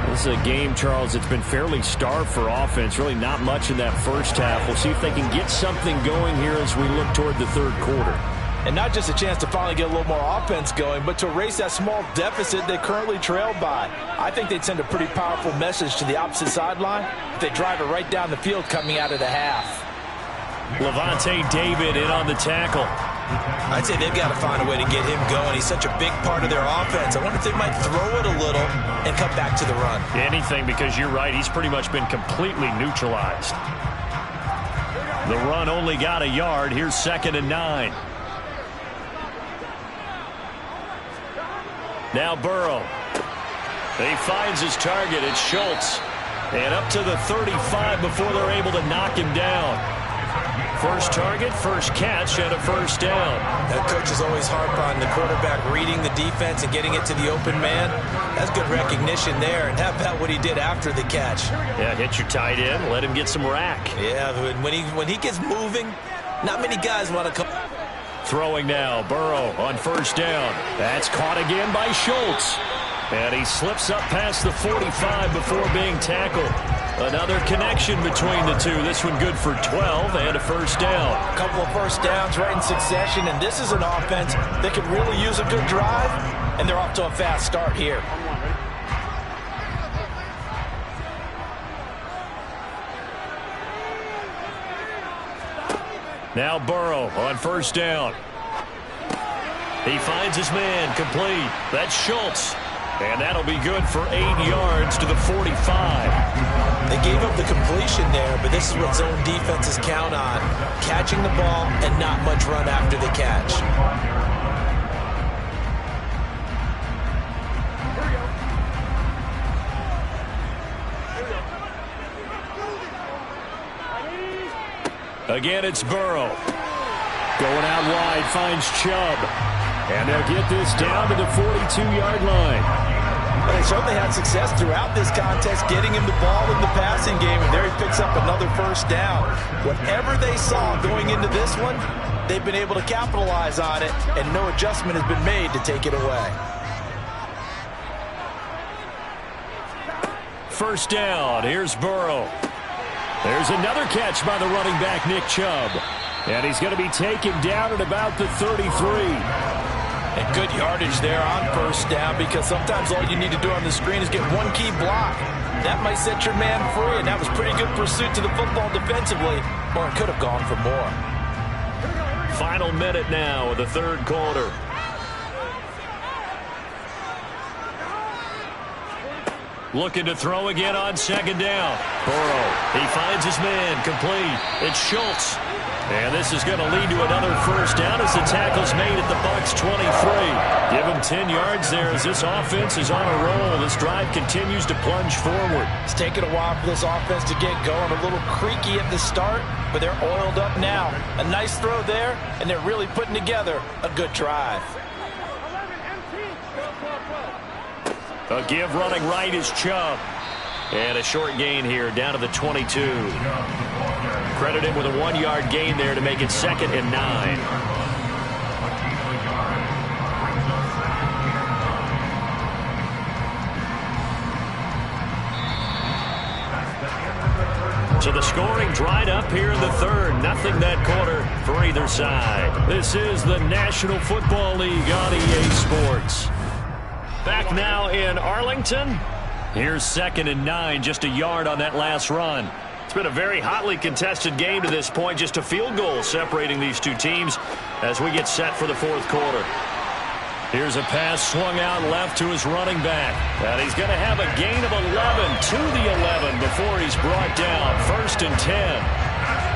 This is a game, Charles, that's been fairly starved for offense. Really not much in that first half. We'll see if they can get something going here as we look toward the third quarter. And not just a chance to finally get a little more offense going, but to erase that small deficit they currently trailed by. I think they'd send a pretty powerful message to the opposite sideline if they drive it right down the field coming out of the half. Levante David in on the tackle. I'd say they've got to find a way to get him going. He's such a big part of their offense. I wonder if they might throw it a little and come back to the run. Anything, because you're right. He's pretty much been completely neutralized. The run only got a yard. Here's 2nd and 9. Now Burrow. He finds his target. It's Schultz. And up to the 35 before they're able to knock him down. First target, first catch, and a first down. That coach is always harp on the quarterback reading the defense and getting it to the open man. That's good recognition there. And how about what he did after the catch? Yeah, hit your tight end, let him get some rack. Yeah, when he gets moving, not many guys want to come. Throwing now, Burrow on first down. That's caught again by Schultz. And he slips up past the 45 before being tackled. Another connection between the two. This one good for 12 and a first down. A couple of first downs right in succession, and this is an offense that could really use a good drive, and they're off to a fast start here. Now Burrow on first down. He finds his man complete. That's Schultz. And that'll be good for 8 yards to the 45. They gave up the completion there, but this is what zone defenses count on. Catching the ball and not much run after the catch. Again, it's Burrow. Going out wide, finds Chubb. And they'll get this down to the 42-yard line. Well, they certainly had success throughout this contest getting him the ball in the passing game, and there he picks up another first down. Whatever they saw going into this one, they've been able to capitalize on it, and no adjustment has been made to take it away. First down, here's Burrow. There's another catch by the running back, Nick Chubb. And he's going to be taken down at about the 33. And good yardage there on first down, because sometimes all you need to do on the screen is get one key block. That might set your man free, and that was pretty good pursuit to the football defensively, or it could have gone for more. Final minute now of the third quarter. Looking to throw again on second down. Burrow, he finds his man complete. It's Schultz. And this is going to lead to another first down as the tackle's made at the Bucs 23. Give him 10 yards there as this offense is on a roll. This drive continues to plunge forward. It's taken a while for this offense to get going. A little creaky at the start, but they're oiled up now. A nice throw there, and they're really putting together a good drive. A give running right is Chubb. And a short gain here down to the 22. Credit him with a 1-yard gain there to make it 2nd and 9. So the scoring dried up here in the third. Nothing that quarter for either side. This is the National Football League on EA Sports. Back now in Arlington. Here's 2nd and 9, just a yard on that last run. It's been a very hotly contested game to this point. Just a field goal separating these two teams as we get set for the fourth quarter. Here's a pass swung out left to his running back. And he's going to have a gain of 11 to the 11 before he's brought down. 1st and 10.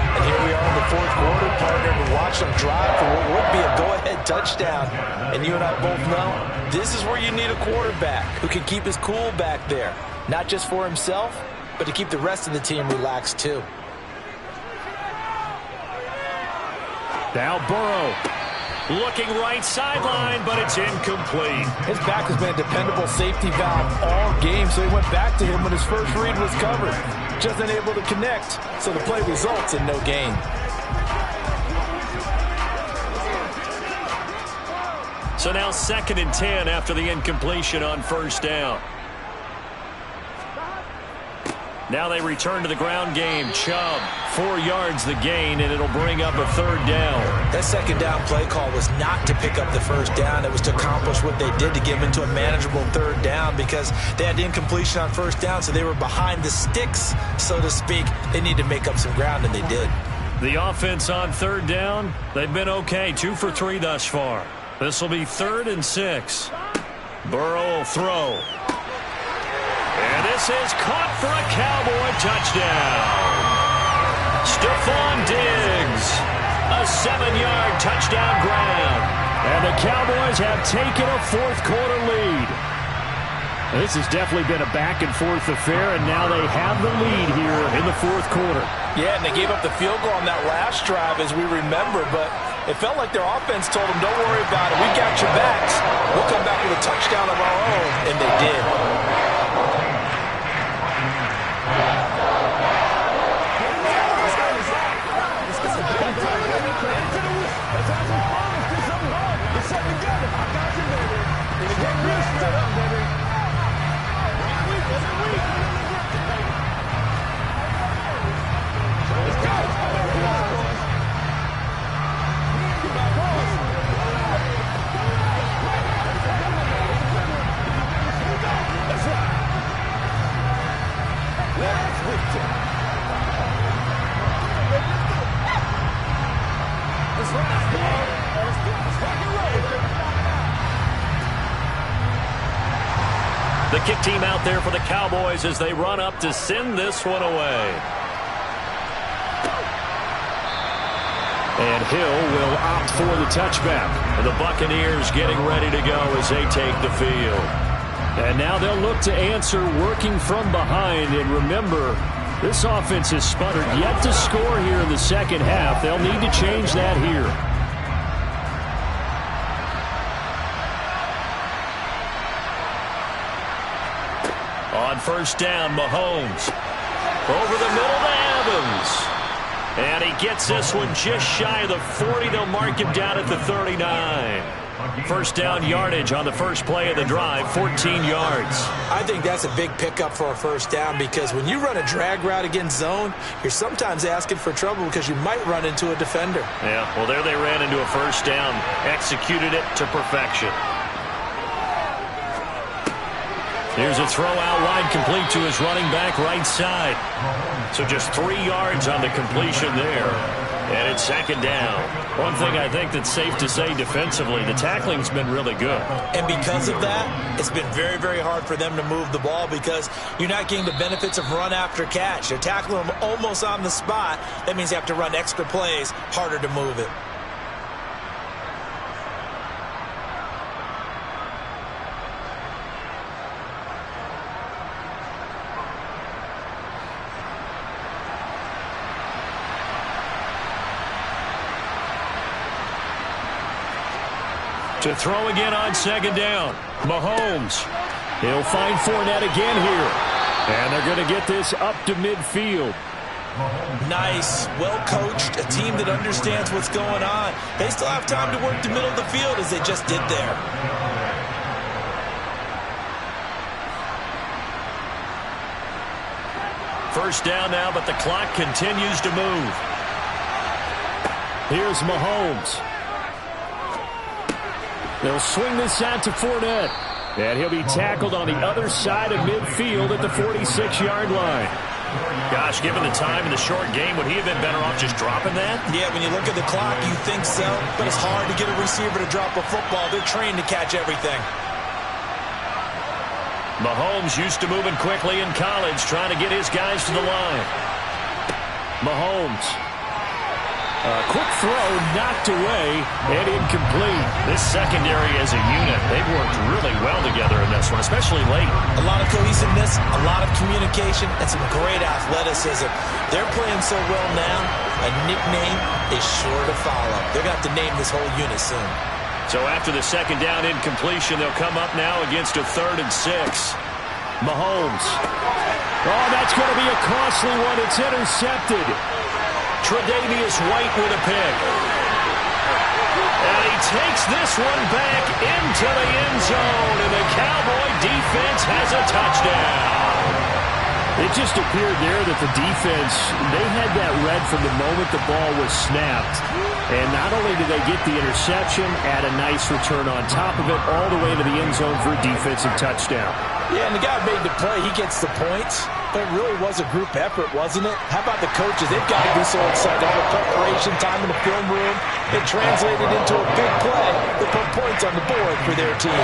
And here we are in the fourth quarter, partner, to watch them drive for what would be a go-ahead touchdown. And you and I both know this is where you need a quarterback who can keep his cool back there. Not just for himself, but to keep the rest of the team relaxed too. Now Burrow looking right sideline, but it's incomplete. His back has been a dependable safety valve all game, so he went back to him when his first read was covered. Just unable to connect, so the play results in no gain. So now 2nd and 10 after the incompletion on first down. Now they return to the ground game. Chubb, 4 yards the gain, and it'll bring up a 3rd down. That 2nd down play call was not to pick up the 1st down. It was to accomplish what they did to get them into a manageable 3rd down because they had incompletion on 1st down, so they were behind the sticks, so to speak. They need to make up some ground, and they did. The offense on 3rd down, they've been okay. 2 for 3 thus far. This will be 3rd and 6. Burrow will throw. And this is caught for a Cowboy touchdown. Stephon Diggs, a 7-yard touchdown grab. And the Cowboys have taken a 4th quarter lead. This has definitely been a back-and-forth affair, and now they have the lead here in the 4th quarter. Yeah, and they gave up the field goal on that last drive, as we remember, but it felt like their offense told them, don't worry about it, we got your backs. We'll come back with a touchdown of our own, and they did. The kick team out there for the Cowboys as they run up to send this one away. And Hill will opt for the touchback. And the Buccaneers getting ready to go as they take the field. And now they'll look to answer working from behind. And remember, this offense has sputtered yet to score here in the 2nd half. They'll need to change that here. On 1st down, Mahomes. Over the middle to Evans. And he gets this one just shy of the 40. They'll mark him down at the 39. 1st down yardage on the first play of the drive, 14 yards. I think that's a big pickup for a 1st down because when you run a drag route against zone, you're sometimes asking for trouble because you might run into a defender. Yeah, well, there they ran into a 1st down, executed it to perfection. Here's a throw out wide, complete to his running back right side. So just 3 yards on the completion there. And it's 2nd down. One thing I think that's safe to say defensively, the tackling's been really good. And because of that, it's been very, very hard for them to move the ball because you're not getting the benefits of run after catch. They're tackling them almost on the spot. That means you have to run extra plays, harder to move it. To throw again on 2nd down. Mahomes. He'll find Fournette again here. And they're going to get this up to midfield. Nice. Well coached. A team that understands what's going on. They still have time to work the middle of the field as they just did there. First down now, but the clock continues to move. Here's Mahomes. They'll swing this out to Fournette. And he'll be tackled on the other side of midfield at the 46-yard line. Gosh, given the time in the short game, would he have been better off just dropping that? Yeah, when you look at the clock, you think so. But it's hard to get a receiver to drop a football. They're trained to catch everything. Mahomes used to moving quickly in college, trying to get his guys to the line. Mahomes. A quick throw knocked away and incomplete. This secondary as a unit, they've worked really well together in this one, especially late. A lot of cohesiveness, a lot of communication, and some great athleticism. They're playing so well now, a nickname is sure to follow. They're going to have to name this whole unit soon. So after the 2nd down incompletion, they'll come up now against a 3rd and 6. Mahomes. Oh, that's going to be a costly one. It's intercepted. Tre'Davious White with a pick. And he takes this one back into the end zone, and the Cowboy defense has a touchdown. It just appeared there that the defense, they had that read from the moment the ball was snapped. And not only did they get the interception, add a nice return on top of it, all the way to the end zone for a defensive touchdown. Yeah, and the guy made the play. He gets the points. But it really was a group effort, wasn't it? How about the coaches? They've got to be so excited. All the preparation time in the film room, it translated into a big play that put points on the board for their team.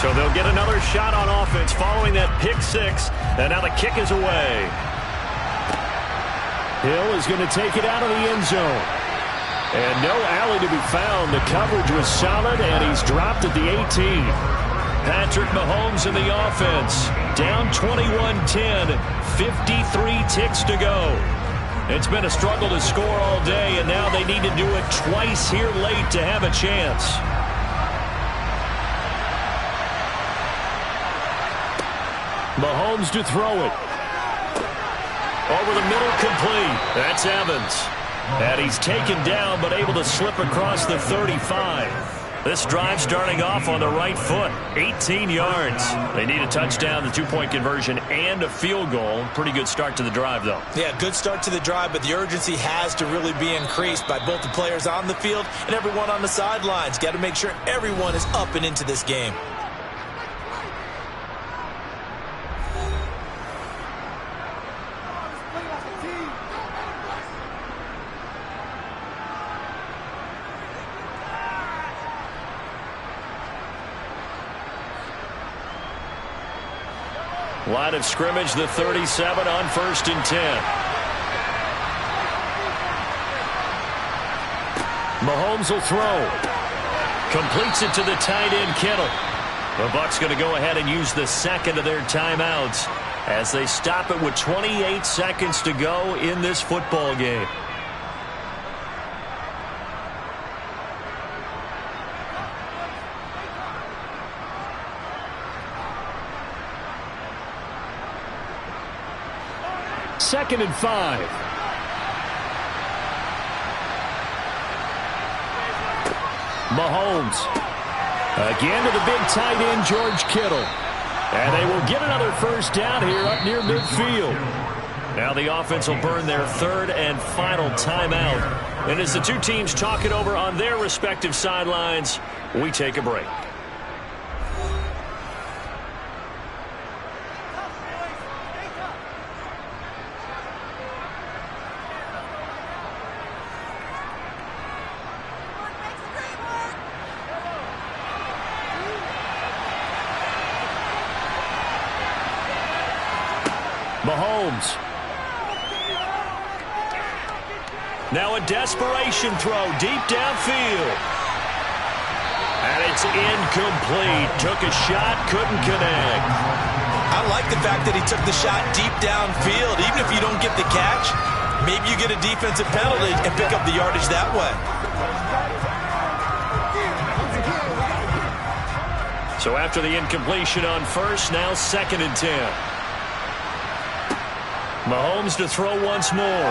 So they'll get another shot on offense following that pick six. And now the kick is away. Hill is going to take it out of the end zone. And no alley to be found. The coverage was solid, and he's dropped at the 18. Patrick Mahomes in the offense. Down 21-10. 53 ticks to go. It's been a struggle to score all day, and now they need to do it twice here late to have a chance. Mahomes to throw it. Over the middle, complete. That's Evans. And he's taken down, but able to slip across the 35. This drive starting off on the right foot. 18 yards. They need a touchdown, the two-point conversion, and a field goal. Pretty good start to the drive, though. Yeah, good start to the drive, but the urgency has to really be increased by both the players on the field and everyone on the sidelines. Got to make sure everyone is up and into this game. Line of scrimmage, the 37 on 1st and 10. Mahomes will throw. Completes it to the tight end, Kittle. The Bucs going to go ahead and use the second of their timeouts as they stop it with 28 seconds to go in this football game. Second and 5. Mahomes. Again to the big tight end, George Kittle. And they will get another first down here up near midfield. Now the offense will burn their third and final timeout. And as the two teams talk it over on their respective sidelines, we take a break. Mahomes. Now a desperation throw deep downfield. And it's incomplete. Took a shot, couldn't connect. I like the fact that he took the shot deep downfield. Even if you don't get the catch, maybe you get a defensive penalty and pick up the yardage that way. So after the incompletion on first, now 2nd and 10. Mahomes to throw once more.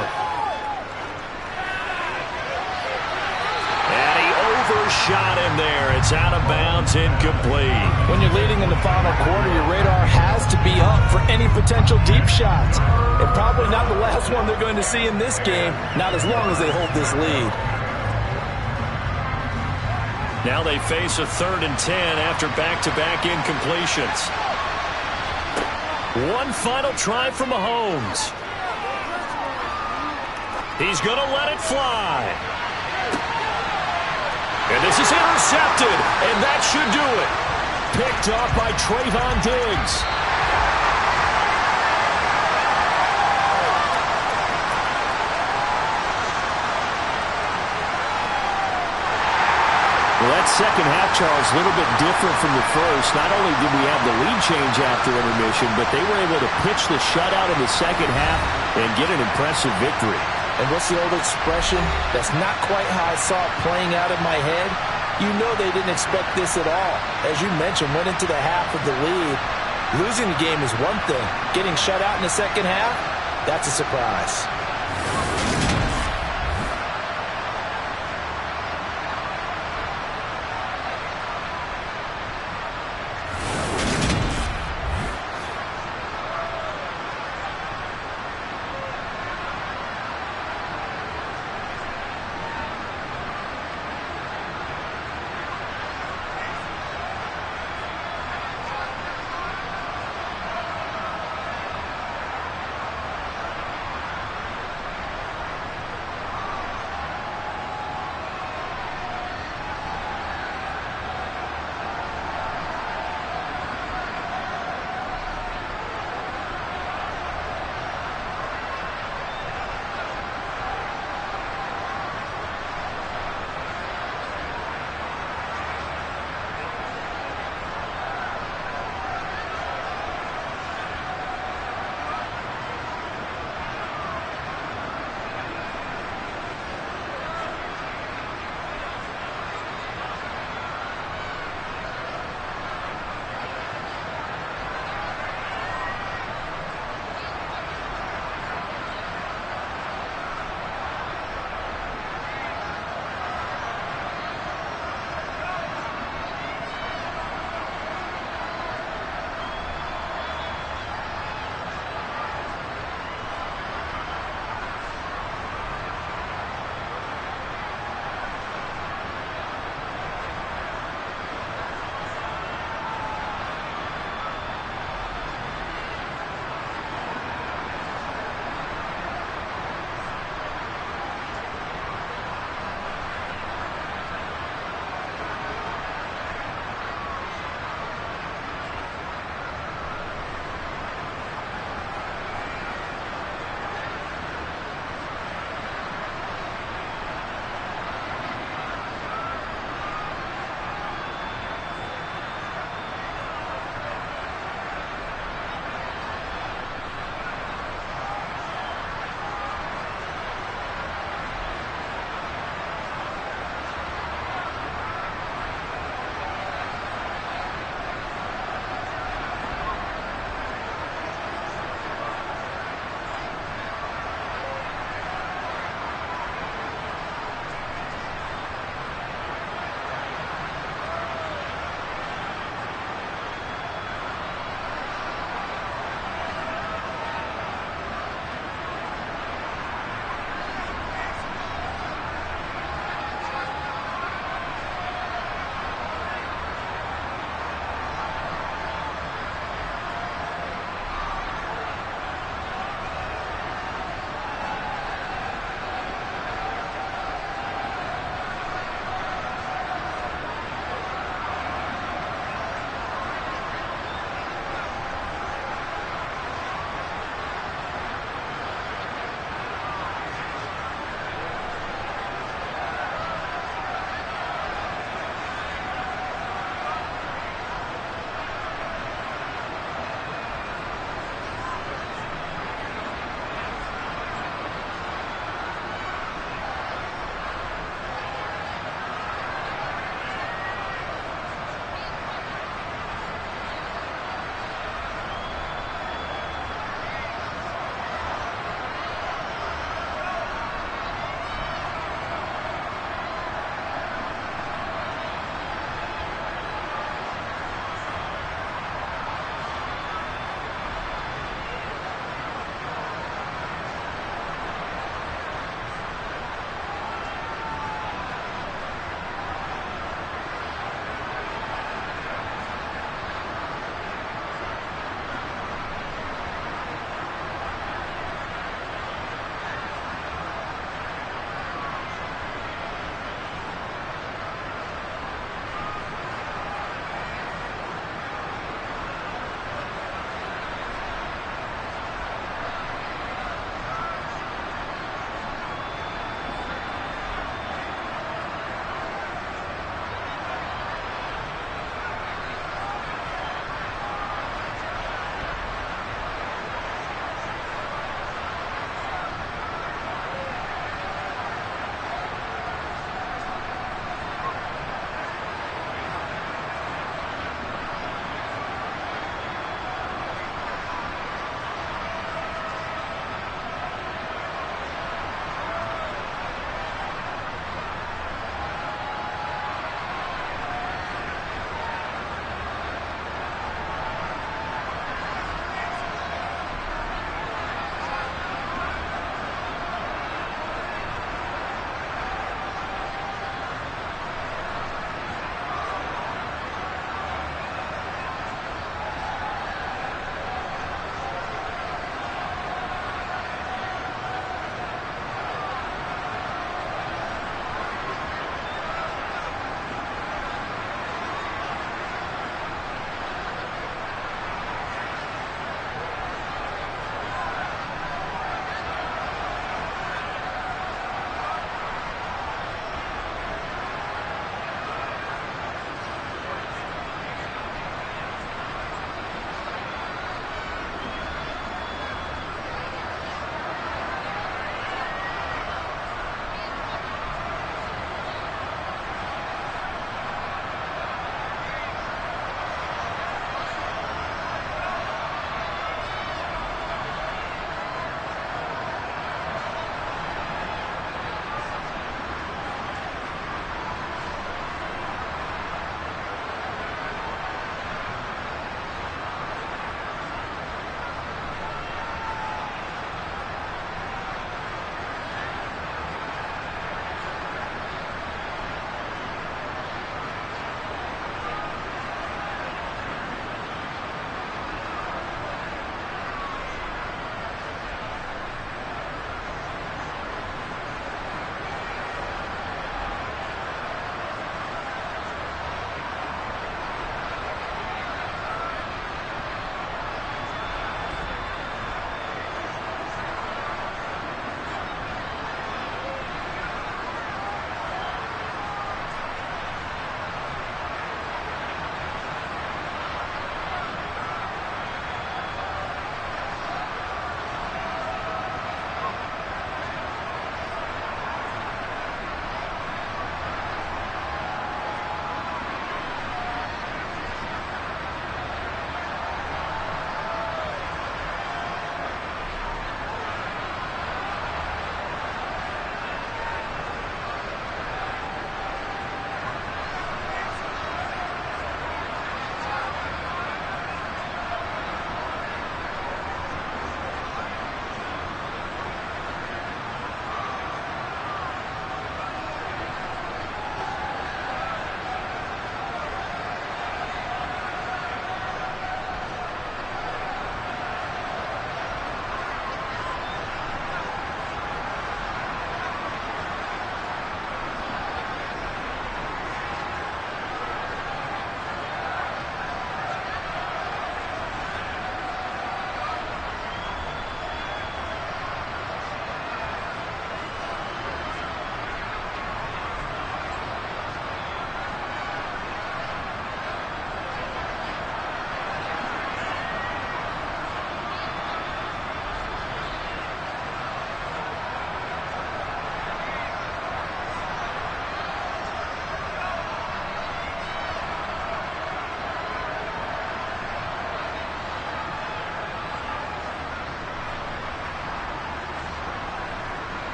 And he overshot him there. It's out of bounds, incomplete. When you're leading in the final quarter, your radar has to be up for any potential deep shots. And probably not the last one they're going to see in this game, not as long as they hold this lead. Now they face a 3rd and 10 after back-to-back incompletions. One final try for Mahomes. He's going to let it fly. And this is intercepted, and that should do it. picked off by Trayvon Diggs. Well, that second half, Charles, a little bit different from the first. Not only did we have the lead change after intermission, but they were able to pitch the shutout in the second half and get an impressive victory. And what's the old expression? That's not quite how I saw it playing out in my head. You know they didn't expect this at all. As you mentioned, went into the half of the lead. Losing the game is one thing. Getting shut out in the second half, that's a surprise.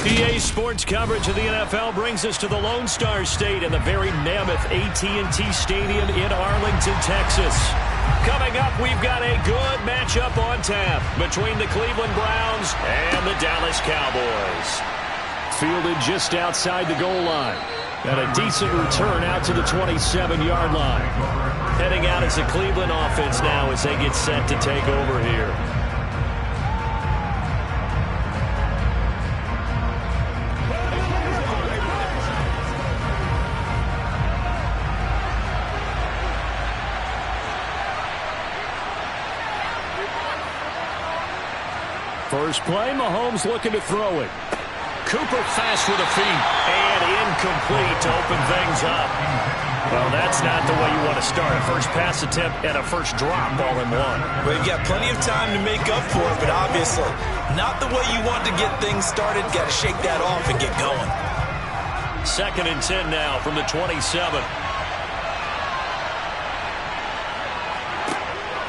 EA Sports coverage of the NFL brings us to the Lone Star State and the very mammoth AT&T Stadium in Arlington, Texas. Coming up, we've got a good matchup on tap between the Cleveland Browns and the Dallas Cowboys. Fielded just outside the goal line. And a decent return out to the 27-yard line. Heading out as the Cleveland offense now as they get set to take over here. First play, Mahomes looking to throw it. Cooper fast with the feet and incomplete to open things up. Well, that's not the way you want to start. A first pass attempt and a first drop all in one. Well, you've got plenty of time to make up for it, but obviously not the way you want to get things started. Got to shake that off and get going. 2nd and 10 now from the 27.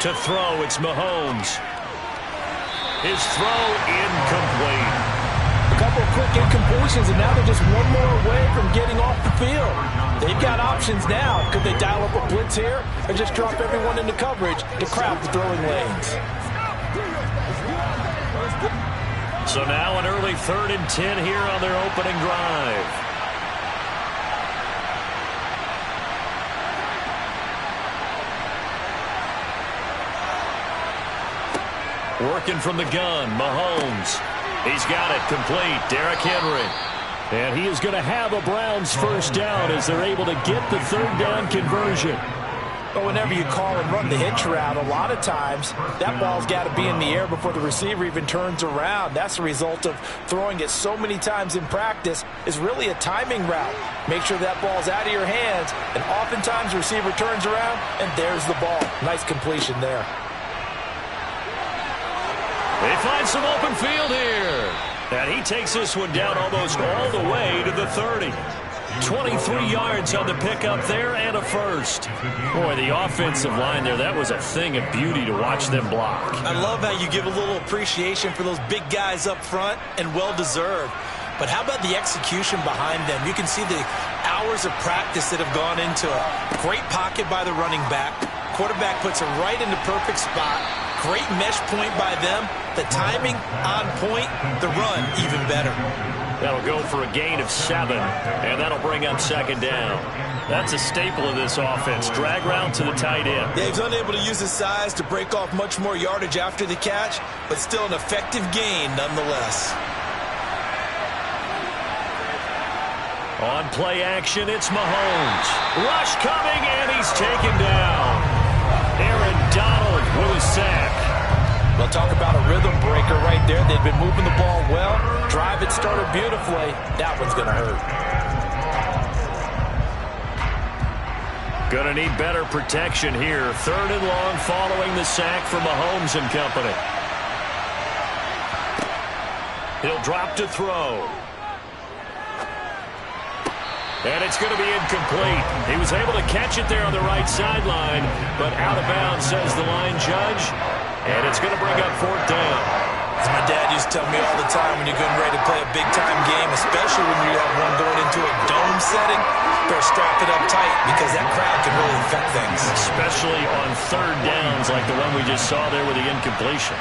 To throw, it's Mahomes. His throw incomplete. A couple of quick incompletions, and now they're just one more away from getting off the field. They've got options now. Could they dial up a blitz here or just drop everyone into coverage to crowd the throwing lanes? So now an early 3rd and 10 here on their opening drive. Working from the gun, Mahomes. He's got it complete. Derrick Henry. And he is going to have a Browns first down as they're able to get the 3rd down conversion. But whenever you call and run the hitch route, a lot of times that ball's got to be in the air before the receiver even turns around. That's the result of throwing it so many times in practice. Is really a timing route. Make sure that ball's out of your hands, and oftentimes the receiver turns around, and there's the ball. Nice completion there. They find some open field here. And he takes this one down almost all the way to the 30. 23 yards on the pickup there and a first. Boy, the offensive line there, that was a thing of beauty to watch them block. I love how you give a little appreciation for those big guys up front, and well-deserved. But how about the execution behind them? You can see the hours of practice that have gone into it. Great pocket by the running back. Quarterback puts it right in the perfect spot. Great mesh point by them. The timing on point. The run even better. That'll go for a gain of 7, and that'll bring up 2nd down. That's a staple of this offense. Drag route to the tight end. Yeah, he's unable to use his size to break off much more yardage after the catch, but still an effective gain nonetheless. On play action, it's Mahomes. Rush coming, and he's taken down. Aaron Donald with a sack. We'll talk about a rhythm breaker right there. They've been moving the ball well. Drive it started beautifully. That one's going to hurt. Going to need better protection here. 3rd and long following the sack from Mahomes and company. He'll drop to throw. And it's going to be incomplete. He was able to catch it there on the right sideline, but out of bounds, says the line judge. And it's going to bring up 4th down. As my dad used to tell me all the time, when you're getting ready to play a big-time game, especially when you have one going into a dome setting, better strap it up tight because that crowd can really affect things. Especially on 3rd downs like the one we just saw there with the incompletion.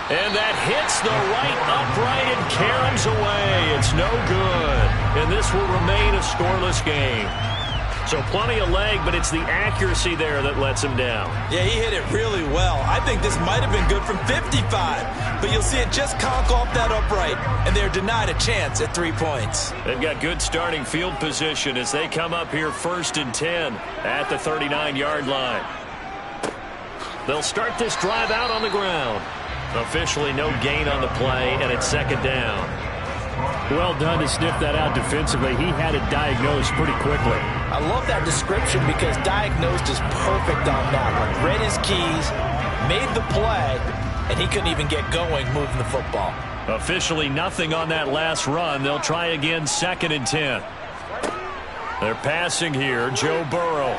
And that hits the right upright and caroms away. It's no good. And this will remain a scoreless game. So plenty of leg, but it's the accuracy there that lets him down. Yeah, he hit it really well. I think this might have been good from 55. But you'll see it just conk off that upright. And they're denied a chance at 3 points. They've got good starting field position as they come up here 1st and 10 at the 39-yard line. They'll start this drive out on the ground. Officially no gain on the play, and it's 2nd down. Well done to sniff that out defensively. He had it diagnosed pretty quickly. I love that description because diagnosed is perfect on that one. Read his keys, made the play, and he couldn't even get going moving the football. Officially nothing on that last run. They'll try again 2nd and 10. They're passing here. Joe Burrow.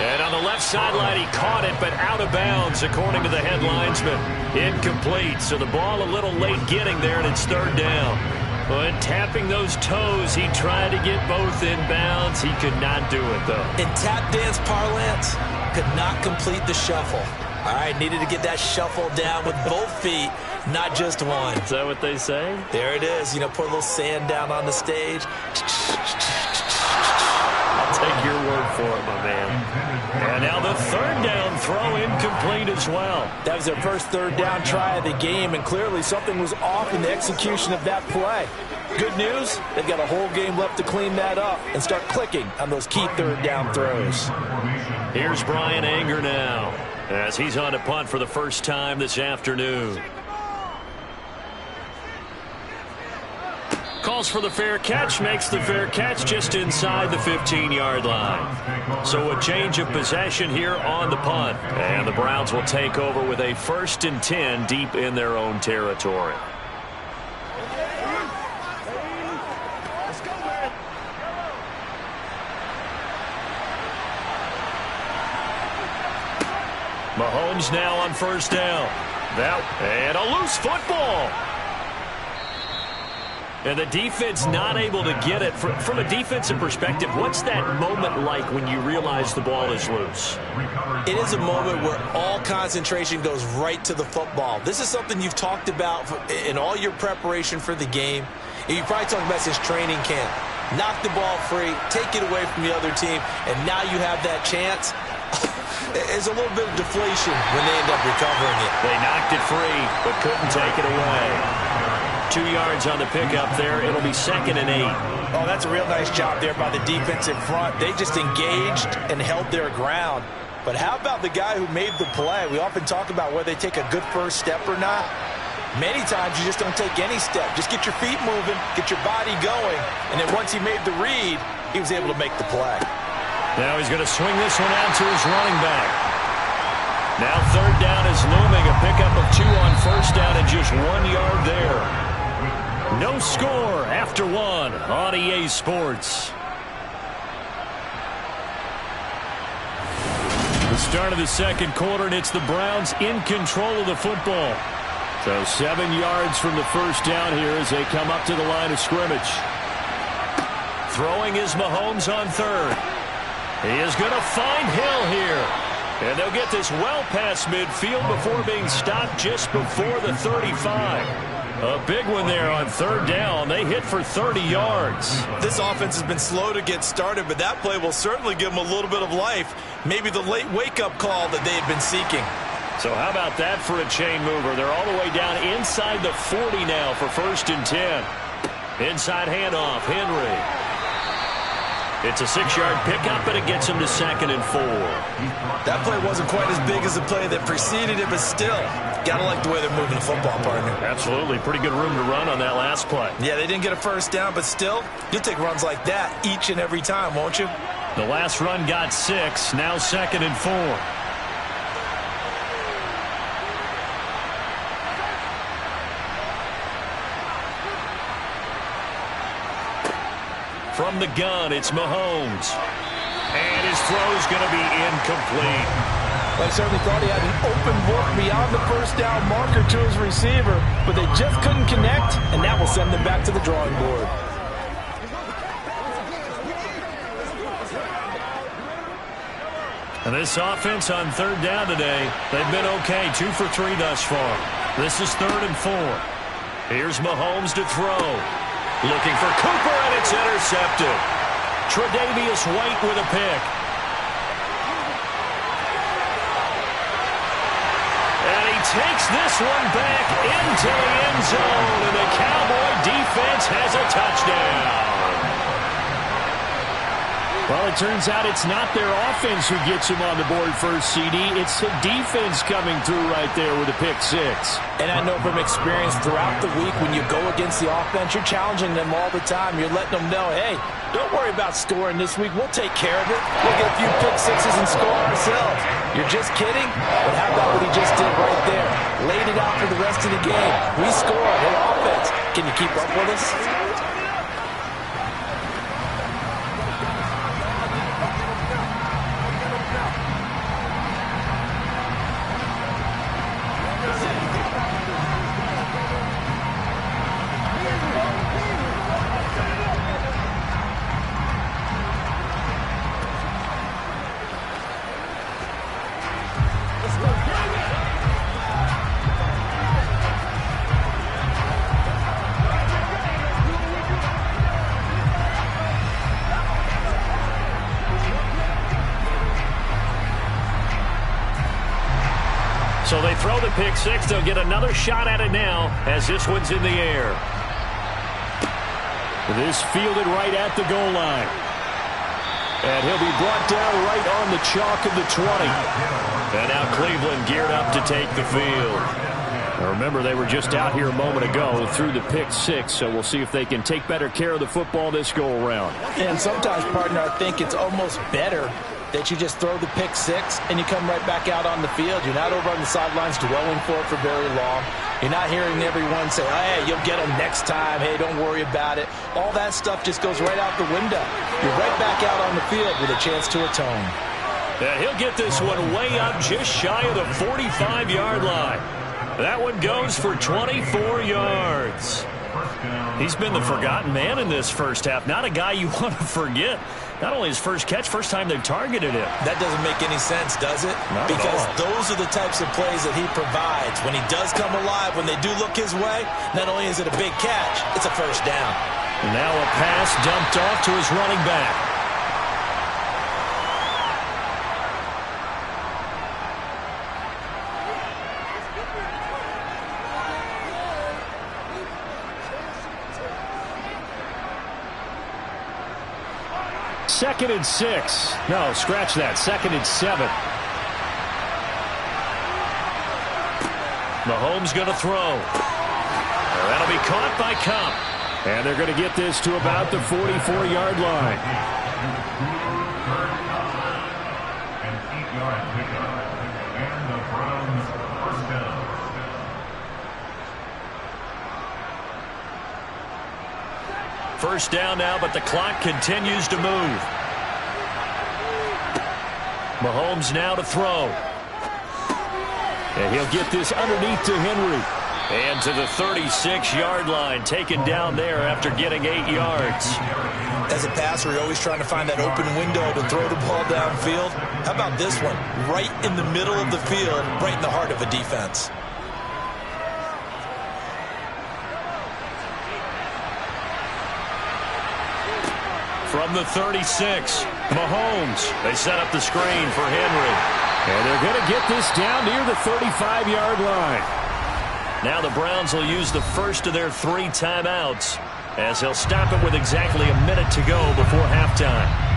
And on the left sideline, he caught it, but out of bounds, according to the head linesman. Incomplete, so the ball a little late getting there, and it's third down. But tapping those toes, he tried to get both in bounds. He could not do it, though. In tap dance parlance, could not complete the shuffle. All right, needed to get that shuffle down with both feet, not just one. Is that what they say? There it is. You know, put a little sand down on the stage. I'll take your word for it, my man. And now the third down throw incomplete as well. That was their first third down try of the game, and clearly something was off in the execution of that play. Good news, they've got a whole game left to clean that up and start clicking on those key third down throws. Here's Brian Anger now, as he's on to punt for the first time this afternoon. Calls for the fair catch, makes the fair catch just inside the 15-yard line. So a change of possession here on the punt. And the Browns will take over with a 1st and 10 deep in their own territory. Mahomes now on first down. And a loose football. And the defense not able to get it. From a defensive perspective, what's that moment like when you realize the ball is loose? It is a moment where all concentration goes right to the football. This is something you've talked about in all your preparation for the game. And you probably talked about since training camp. Knock the ball free, take it away from the other team, and now you have that chance. There's a little bit of deflation when they end up recovering it. They knocked it free, but couldn't take it away. 2 yards on the pickup there. It'll be 2nd and 8. Oh, that's a real nice job there by the defensive front. They just engaged and held their ground. But how about the guy who made the play? We often talk about whether they take a good first step or not. Many times you just don't take any step. Just get your feet moving, get your body going, and then once he made the read, he was able to make the play. Now he's going to swing this one out to his running back. Now third down is looming. A pickup of 2 on first down and just 1 yard there. No score after 1 on EA Sports. The start of the second quarter, and it's the Browns in control of the football. So 7 yards from the first down here as they come up to the line of scrimmage. Throwing is Mahomes on third. He is going to find Hill here. And they'll get this well past midfield before being stopped just before the 35. A big one there on third down. They hit for 30 yards. This offense has been slow to get started, but that play will certainly give them a little bit of life. Maybe the late wake-up call that they had been seeking. So how about that for a chain mover? They're all the way down inside the 40 now for 1st and 10. Inside handoff, Henry. It's a 6-yard pickup, and it gets him to 2nd and 4. That play wasn't quite as big as the play that preceded it, but still, gotta like the way they're moving the football, partner. Absolutely. Pretty good room to run on that last play. Yeah, they didn't get a first down, but still, you'll take runs like that each and every time, won't you? The last run got 6, now 2nd and 4. From the gun, it's Mahomes. And his throw's going to be incomplete. Well, I certainly thought he had an open look beyond the first down marker to his receiver, but they just couldn't connect, and that will send them back to the drawing board. And this offense on third down today, they've been okay, 2 for 3 thus far. This is 3rd and 4. Here's Mahomes to throw. Looking for Cooper, and it's intercepted. Tre'Davious White with a pick. And he takes this one back into the end zone, and the Cowboy defense has a touchdown. Well, it turns out it's not their offense who gets him on the board first, CD. It's the defense coming through right there with a pick 6. And I know from experience throughout the week when you go against the offense, you're challenging them all the time. You're letting them know, hey, don't worry about scoring this week. We'll take care of it. We'll get a few pick 6s and score ourselves. You're just kidding? But how about what he just did right there? Laid it out for the rest of the game. We scored. Hey, offense, can you keep up with us? throw the pick six. They'll get another shot at it now as this one's in the air. This fielded right at the goal line. And he'll be brought down right on the chalk of the 20. And now Cleveland geared up to take the field. Now remember, they were just out here a moment ago through the pick six, so we'll see if they can take better care of the football this go-around. And sometimes, partner, I think it's almost better that you just throw the pick six and you come right back out on the field. You're not over on the sidelines dwelling for it for very long. You're not hearing everyone say, oh, hey, you'll get them next time. Hey, don't worry about it. All that stuff just goes right out the window. You're right back out on the field with a chance to atone. And he'll get this one way up just shy of the 45-yard line. That one goes for 24 yards. He's been the forgotten man in this first half. Not a guy you want to forget. Not only his first catch, first time they've targeted him. That doesn't make any sense, does it? Not because at all. those are the types of plays that he provides. When he does come alive, when they do look his way, not only is it a big catch, it's a first down. Now a pass dumped off to his running back. Second and 6. No, scratch that. Second and 7. Mahomes going to throw. That'll be caught by Kupp. And they're going to get this to about the 44-yard line. First down now, but the clock continues to move. Mahomes now to throw. And he'll get this underneath to Henry. And to the 36-yard line, taken down there after getting 8 yards. As a passer, you're always trying to find that open window to throw the ball downfield. How about this one? Right in the middle of the field, right in the heart of a defense. From the 36, Mahomes. They set up the screen for Henry. And they're going to get this down near the 35-yard line. Now the Browns will use the first of their 3 timeouts as they'll stop it with exactly a minute to go before halftime.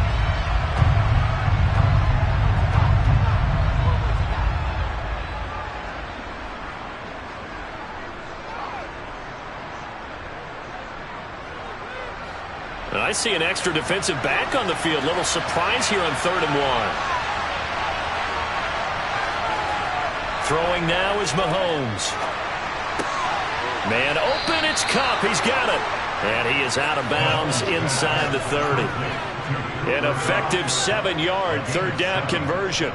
And I see an extra defensive back on the field. Little surprise here on 3rd and 1. Throwing now is Mahomes. Man open, it's Kupp. He's got it. And he is out of bounds inside the 30. An effective 7-yard 3rd down conversion.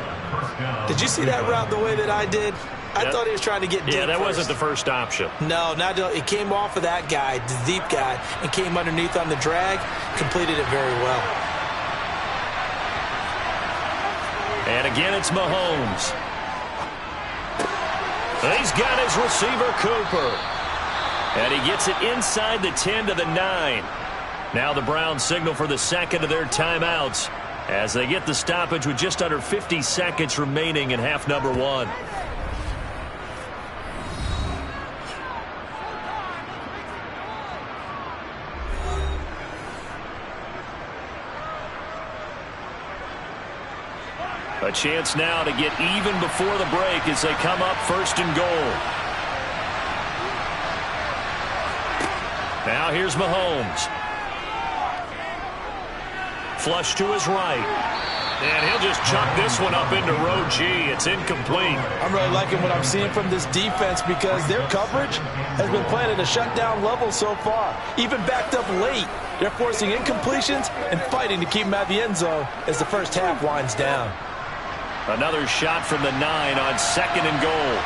Did you see that route the way that I did? I thought he was trying to get deep. Yeah, that first. wasn't the first option. No, it came off of that guy, the deep guy, and came underneath on the drag. Completed it very well. And again, it's Mahomes. He's got his receiver, Cooper. And he gets it inside the 10 to the 9. Now the Browns signal for the second of their timeouts as they get the stoppage with just under 50 seconds remaining in half number 1. A chance now to get even before the break as they come up 1st and goal. Now here's Mahomes. Flush to his right. And he'll just chuck this one up into row G. It's incomplete. I'm really liking what I'm seeing from this defense because their coverage has been playing at a shutdown level so far. Even backed up late, they're forcing incompletions and fighting to keep them out of the end zone as the first half winds down. Another shot from the 9 on 2nd and goal.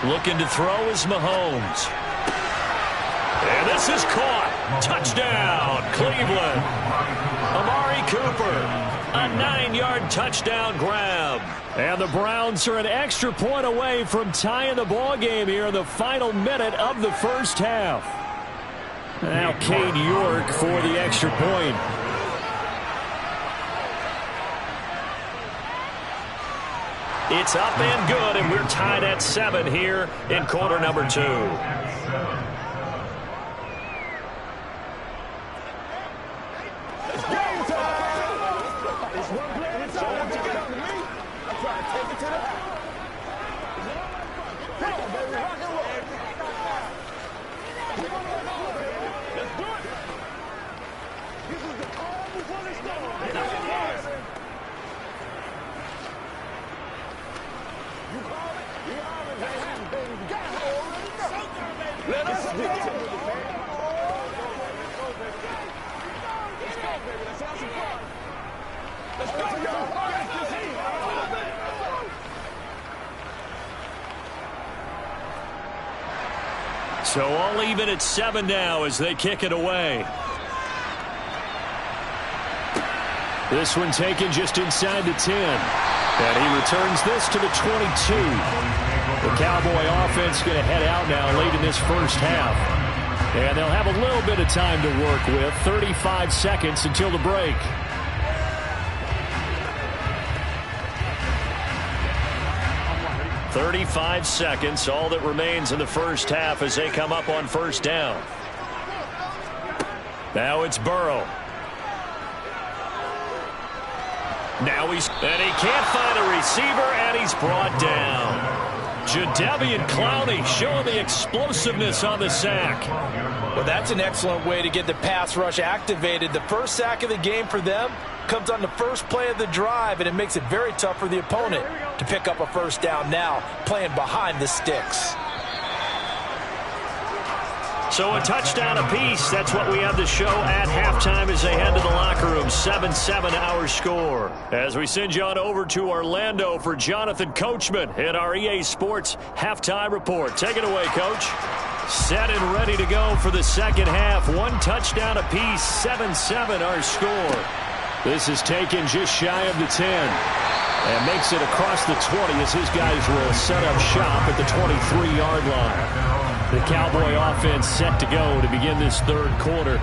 Looking to throw is Mahomes. And this is caught. Touchdown, Cleveland. Amari Cooper, a 9-yard touchdown grab. And the Browns are an extra point away from tying the ball game here in the final minute of the first half. Now Cade York for the extra point. It's up and good, and we're tied at 7 here in quarter number 2. So all even at 7 now as they kick it away. This one taken just inside the 10. And he returns this to the 22. The Cowboy offense going to head out now late in this first half. And they'll have a little bit of time to work with. 35 seconds until the break. "35 seconds, all that remains in the first half as they come up on first down. Now it's Burrow. Now and he can't find a receiver, and he's brought down. Jadeveon Clowney showing the explosiveness on the sack. Well, that's an excellent way to get the pass rush activated. The first sack of the game for them comes on the first play of the drive, and it makes it very tough for the opponent to pick up a first down now, playing behind the sticks. So a touchdown apiece. That's what we have to show at halftime as they head to the locker room. 7-7 our score. As we send you on over to Orlando for Jonathan Coachman in our EA Sports halftime report. Take it away, Coach. Set and ready to go for the second half. One touchdown apiece. 7-7 our score. This is taken just shy of the 10. And makes it across the 20 as his guys will set up shop at the 23-yard line. The Cowboy offense set to go to begin this third quarter.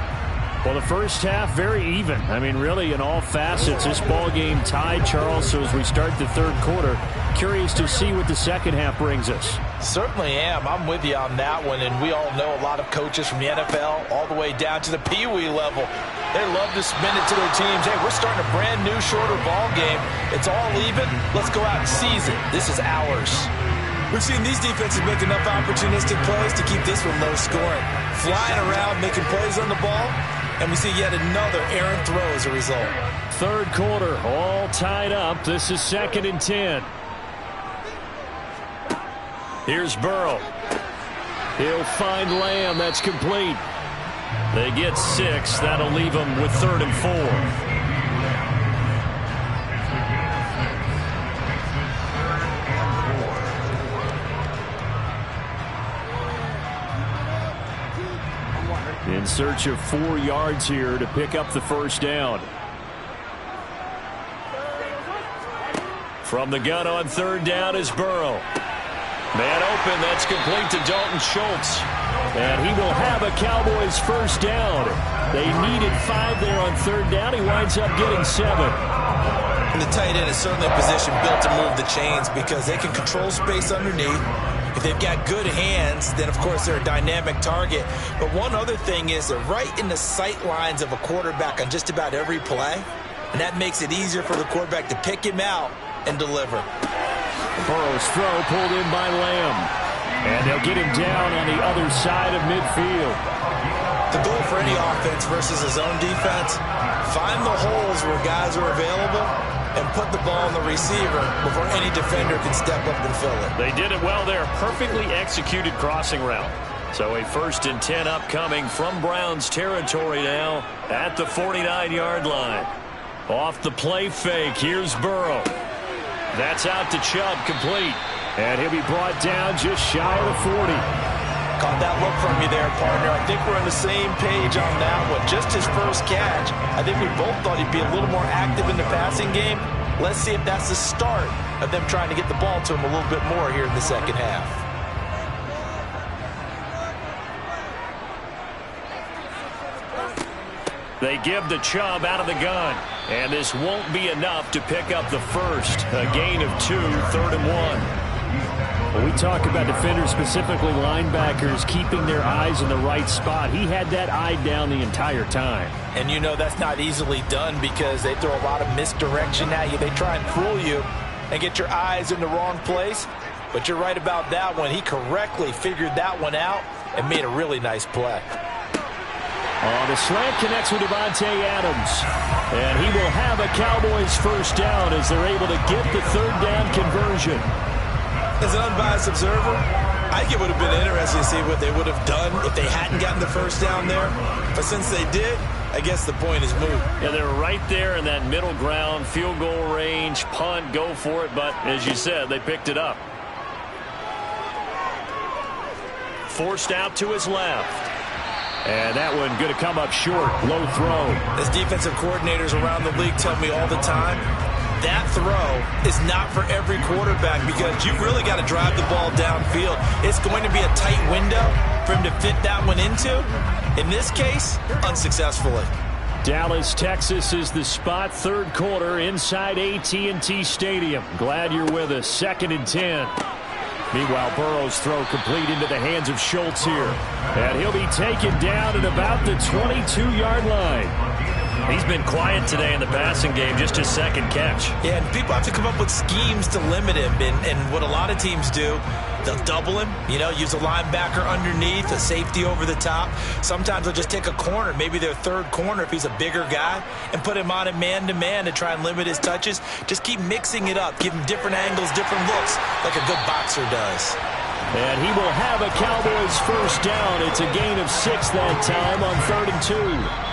Well, the first half, very even. I mean, really, in all facets, this ball game tied, Charles. So as we start the third quarter, curious to see what the second half brings us. Certainly am. I'm with you on that one. And we all know a lot of coaches from the NFL all the way down to the Pee-wee level. They love to spin it to their teams. Hey, we're starting a brand new, shorter ball game. It's all even. Let's go out and seize it. This is ours. We've seen these defenses make enough opportunistic plays to keep this one low scoring. Flying around, making plays on the ball, and we see yet another errant throw as a result. Third quarter, all tied up. This is 2nd and 10. Here's Burrow. He'll find Lamb. That's complete. They get 6. That'll leave them with 3rd and 4. In search of 4 yards here to pick up the first down. From the gun on 3rd down is Burrow. Man open, that's complete to Dalton Schultz. And he will have a Cowboys first down. They needed 5 there on 3rd down. He winds up getting 7. And the tight end is certainly a position built to move the chains because they can control space underneath. If they've got good hands, then, of course, they're a dynamic target. But one other thing is they're right in the sight lines of a quarterback on just about every play. And that makes it easier for the quarterback to pick him out and deliver. Burrow's throw pulled in by Lamb. And they'll get him down on the other side of midfield. The goal for any offense versus his own defense, find the holes where guys are available and put the ball on the receiver before any defender can step up and fill it. They did it well there. Perfectly executed crossing route. So a 1st and 10 upcoming from Browns territory now at the 49-yard line. Off the play fake, here's Burrow. That's out to Chubb, complete. And he'll be brought down just shy of the 40. Caught that look from you there, partner. I think we're on the same page on that one. Just his first catch. I think we both thought he'd be a little more active in the passing game. Let's see if that's the start of them trying to get the ball to him a little bit more here in the second half. They give the Chubb out of the gun. And this won't be enough to pick up the first. A gain of 2, 3rd and 1. When we talk about defenders, specifically linebackers, keeping their eyes in the right spot, he had that eye down the entire time. And you know that's not easily done because they throw a lot of misdirection at you. They try and fool you and get your eyes in the wrong place. But you're right about that one. He correctly figured that one out and made a really nice play. The slant connects with Davante Adams. And he will have a Cowboys first down as they're able to get the 3rd down conversion. As an unbiased observer, I think it would have been interesting to see what they would have done if they hadn't gotten the first down there. But since they did, I guess the point is moot. Yeah, they're right there in that middle ground, field goal range, punt, go for it. But as you said, they picked it up. Forced out to his left. And that one going to come up short. Low throw. As defensive coordinators around the league tell me all the time, that throw is not for every quarterback because you've really got to drive the ball downfield. It's going to be a tight window for him to fit that one into. In this case, unsuccessfully. Dallas, Texas is the spot. 3rd quarter inside AT&T Stadium. Glad you're with us. 2nd and 10. Meanwhile, Burrow's throw complete into the hands of Schultz here. And he'll be taken down at about the 22-yard line. He's been quiet today in the passing game, just his 2nd catch. Yeah, and people have to come up with schemes to limit him. And what a lot of teams do, they'll double him, use a linebacker underneath, a safety over the top. Sometimes they'll just take a corner, maybe their 3rd corner if he's a bigger guy, and put him on a man-to-man to try and limit his touches. Just keep mixing it up, give him different angles, different looks, like a good boxer does. And he will have a Cowboys first down. It's a gain of 6 that time on 3rd and 2.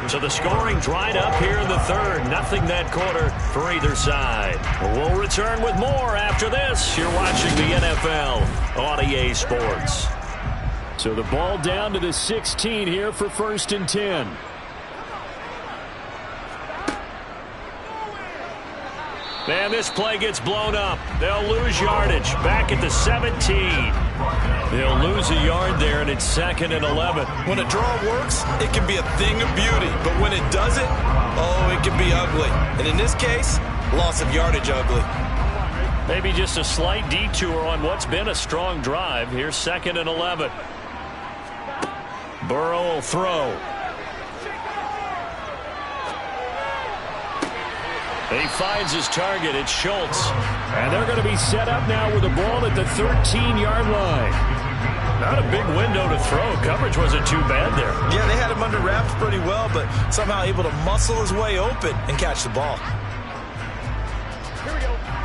So the scoring dried up here in the 3rd. Nothing that quarter for either side. We'll return with more after this. You're watching the NFL on EA Sports. So the ball down to the 16 here for 1st and 10. And this play gets blown up. They'll lose yardage. Back at the 17. They'll lose a yard there, and it's 2nd and 11. When a draw works, it can be a thing of beauty. But when it doesn't, oh, it can be ugly. And in this case, loss of yardage ugly. Maybe just a slight detour on what's been a strong drive. Here's 2nd and 11. Burrow will throw. He finds his target. It's Schultz. And they're going to be set up now with the ball at the 13-yard line. Not a big window to throw. Coverage wasn't too bad there. Yeah, they had him under wraps pretty well, but somehow able to muscle his way open and catch the ball.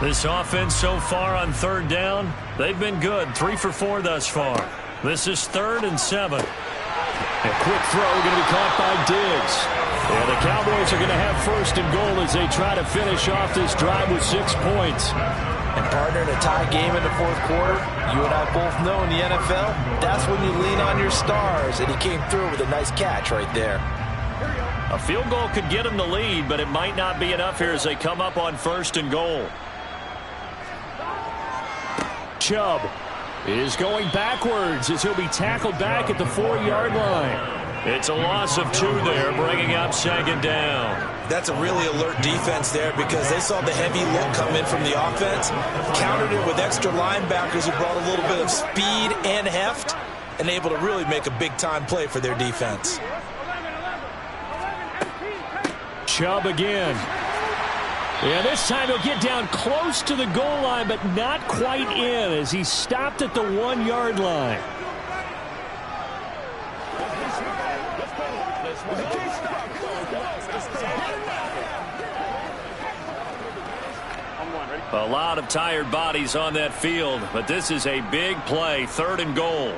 This offense so far on 3rd down, they've been good. 3 for 4 thus far. This is 3rd and 7. A quick throw going to be caught by Diggs. And the Cowboys are going to have 1st and goal as they try to finish off this drive with 6 points. And partner, in a tie game in the 4th quarter, you and I both know in the NFL, that's when you lean on your stars. And he came through with a nice catch right there. A field goal could get him the lead, but it might not be enough here as they come up on 1st and goal. Chubb is going backwards as he'll be tackled back at the 4-yard line. It's a loss of 2 there, bringing up 2nd down. That's a really alert defense there because they saw the heavy look come in from the offense, countered it with extra linebackers who brought a little bit of speed and heft, and able to really make a big-time play for their defense. Chubb again. And this time he'll get down close to the goal line, but not quite in as he stopped at the 1-yard line. A lot of tired bodies on that field, but this is a big play. 3rd and goal.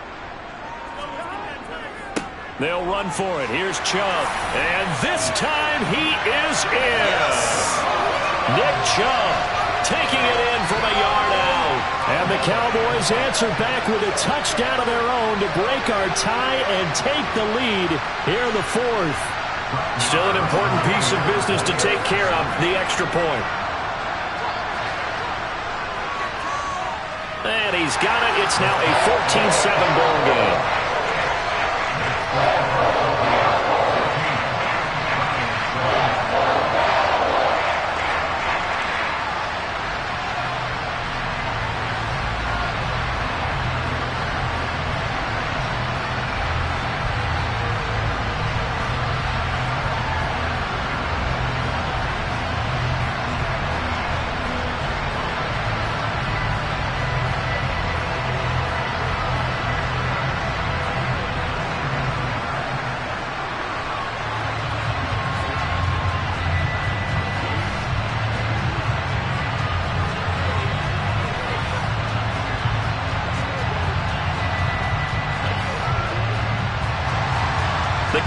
They'll run for it. Here's Chubb. And this time he is in. Yes. Nick Chubb taking it in from a yard out. And the Cowboys answer back with a touchdown of their own to break our tie and take the lead here in the 4th. Still an important piece of business to take care of, the extra point. And he's got it. It's now a 14-7 ball game.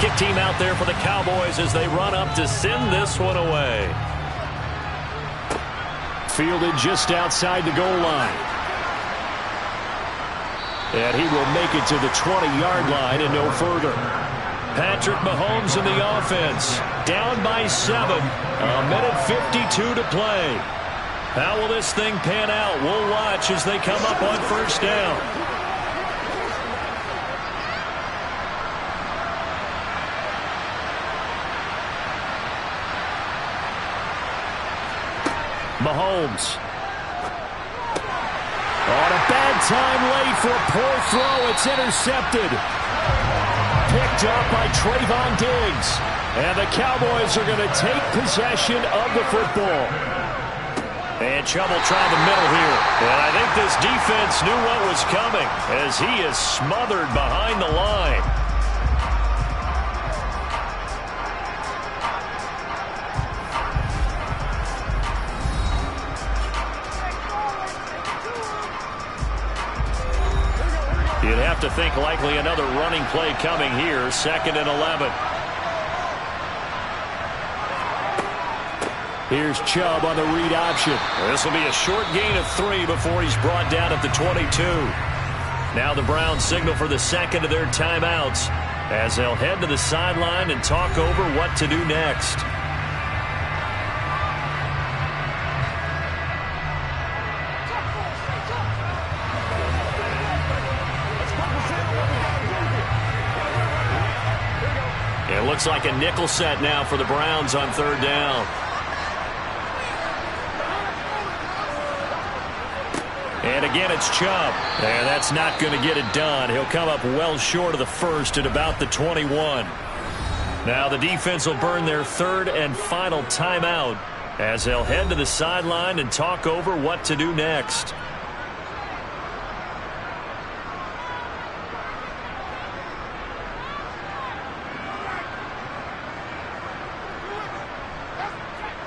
kick team out there for the Cowboys as they run up to send this one away. Fielded just outside the goal line. And he will make it to the 20-yard line and no further. Patrick Mahomes in the offense. Down by 7. A minute 52 to play. How will this thing pan out? We'll watch as they come up on first down. Mahomes. On a bad time late for a poor throw. It's intercepted. Picked up by Trayvon Diggs. And the Cowboys are going to take possession of the football. And Chubb will try the middle here. And I think this defense knew what was coming as he is smothered behind the line. You'd have to think likely another running play coming here. 2nd and 11. Here's Chubb on the read option. This will be a short gain of 3 before he's brought down at the 22. Now the Browns signal for the second of their timeouts as they'll head to the sideline and talk over what to do next. It looks like a nickel set now for the Browns on 3rd down. And again, it's Chubb. And that's not going to get it done. He'll come up well short of the first at about the 21. Now the defense will burn their 3rd and final timeout as they'll head to the sideline and talk over what to do next.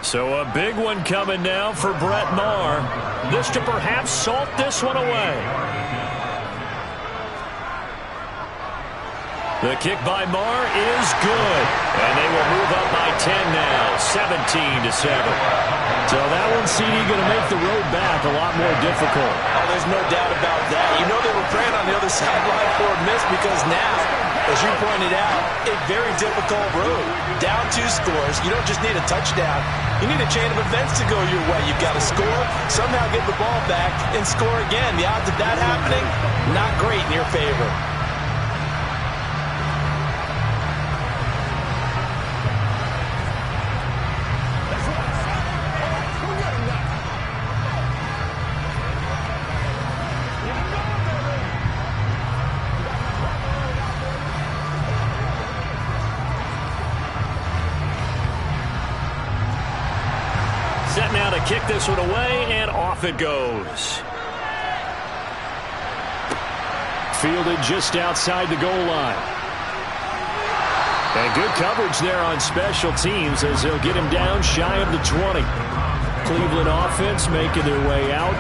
So a big one coming now for Brett Maher. This to perhaps salt this one away. The kick by Maher is good. And they will move up by 10 now, 17-7. So that one, CD, going to make the road back a lot more difficult. Oh, there's no doubt about that. You know they were praying on the other sideline for a miss because now, as you pointed out, a very difficult road. Down 2 scores. You don't just need a touchdown. You need a chain of events to go your way. You've got to score, somehow get the ball back, and score again. The odds of that happening, not great in your favor. Set now to kick this one away, and off it goes. Fielded just outside the goal line. And good coverage there on special teams as they'll get him down shy of the 20. Cleveland offense making their way out.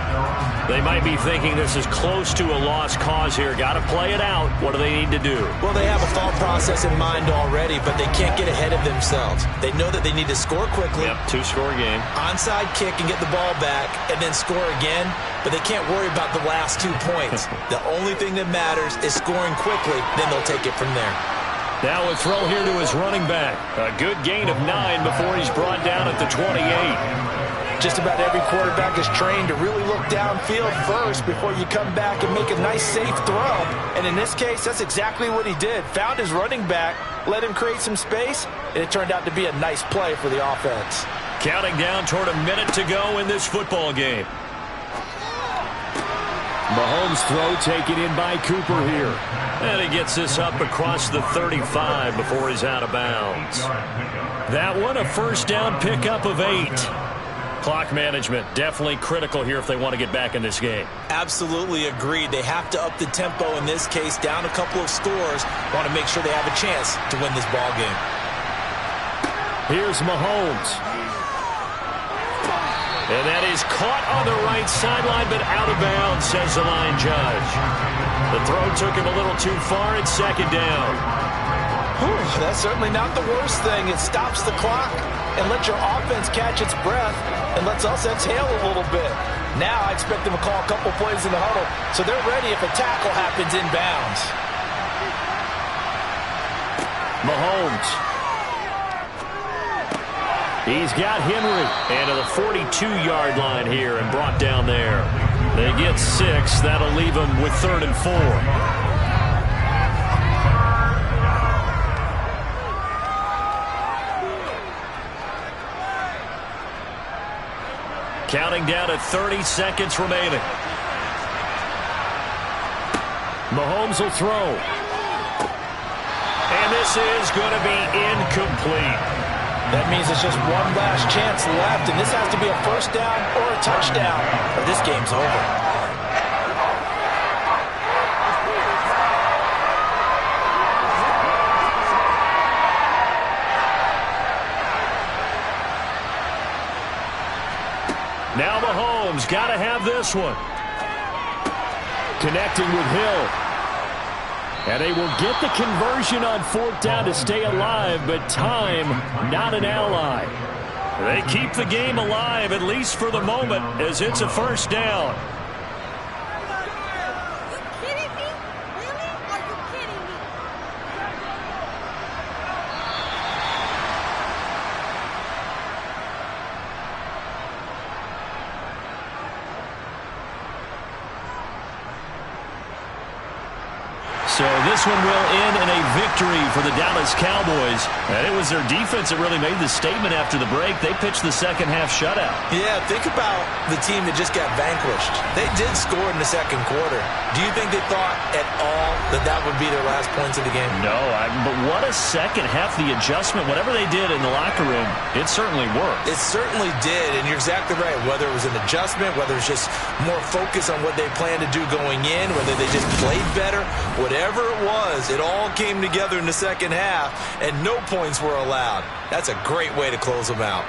They might be thinking this is close to a lost cause here. Got to play it out. What do they need to do? Well, they have a thought process in mind already, but they can't get ahead of themselves. They know that they need to score quickly. Yep, 2-score game. Onside kick and get the ball back and then score again, but they can't worry about the last 2 points. The only thing that matters is scoring quickly, then they'll take it from there. Now a throw here to his running back. A good gain of 9 before he's brought down at the 28. Just about every quarterback is trained to really look downfield first before you come back and make a nice, safe throw. And in this case, that's exactly what he did. Found his running back, let him create some space, and it turned out to be a nice play for the offense. Counting down toward a minute to go in this football game. Mahomes' throw taken in by Cooper here. And he gets this up across the 35 before he's out of bounds. That one, a first down pickup of 8. Clock management definitely critical here if they want to get back in this game. Absolutely agreed. They have to up the tempo in this case, down a couple of scores. Want to make sure they have a chance to win this ball game. Here's Mahomes. And that is caught on the right sideline, but out of bounds, says the line judge. The throw took him a little too far. It's 2nd down. That's certainly not the worst thing. It stops the clock and lets your offense catch its breath and lets us exhale a little bit. Now I expect them to call a couple plays in the huddle so they're ready if a tackle happens inbounds. Mahomes. He's got Henry. And to the 42-yard line here and brought down there. They get 6. That'll leave them with 3rd and 4. Counting down at 30 seconds remaining. Mahomes will throw. And this is going to be incomplete. That means it's just one last chance left, and this has to be a first down or a touchdown, or this game's over. Now Mahomes got to have this one. Connecting with Hill. And they will get the conversion on 4th down to stay alive, but time not an ally. They keep the game alive, at least for the moment, as it's a first down. So this one will end in a victory for the Dallas Cowboys. And it was their defense that really made the statement after the break. They pitched the second half shutout. Yeah, think about the team that just got vanquished. They did score in the second quarter. Do you think they thought at all that that would be their last points of the game? No, but what a second half. The adjustment, whatever they did in the locker room, it certainly worked. It certainly did, and you're exactly right. Whether it was an adjustment, whether it's just more focus on what they planned to do going in, whether they just played better, whatever it was, it all came together in the second half, and no points were allowed. That's a great way to close them out.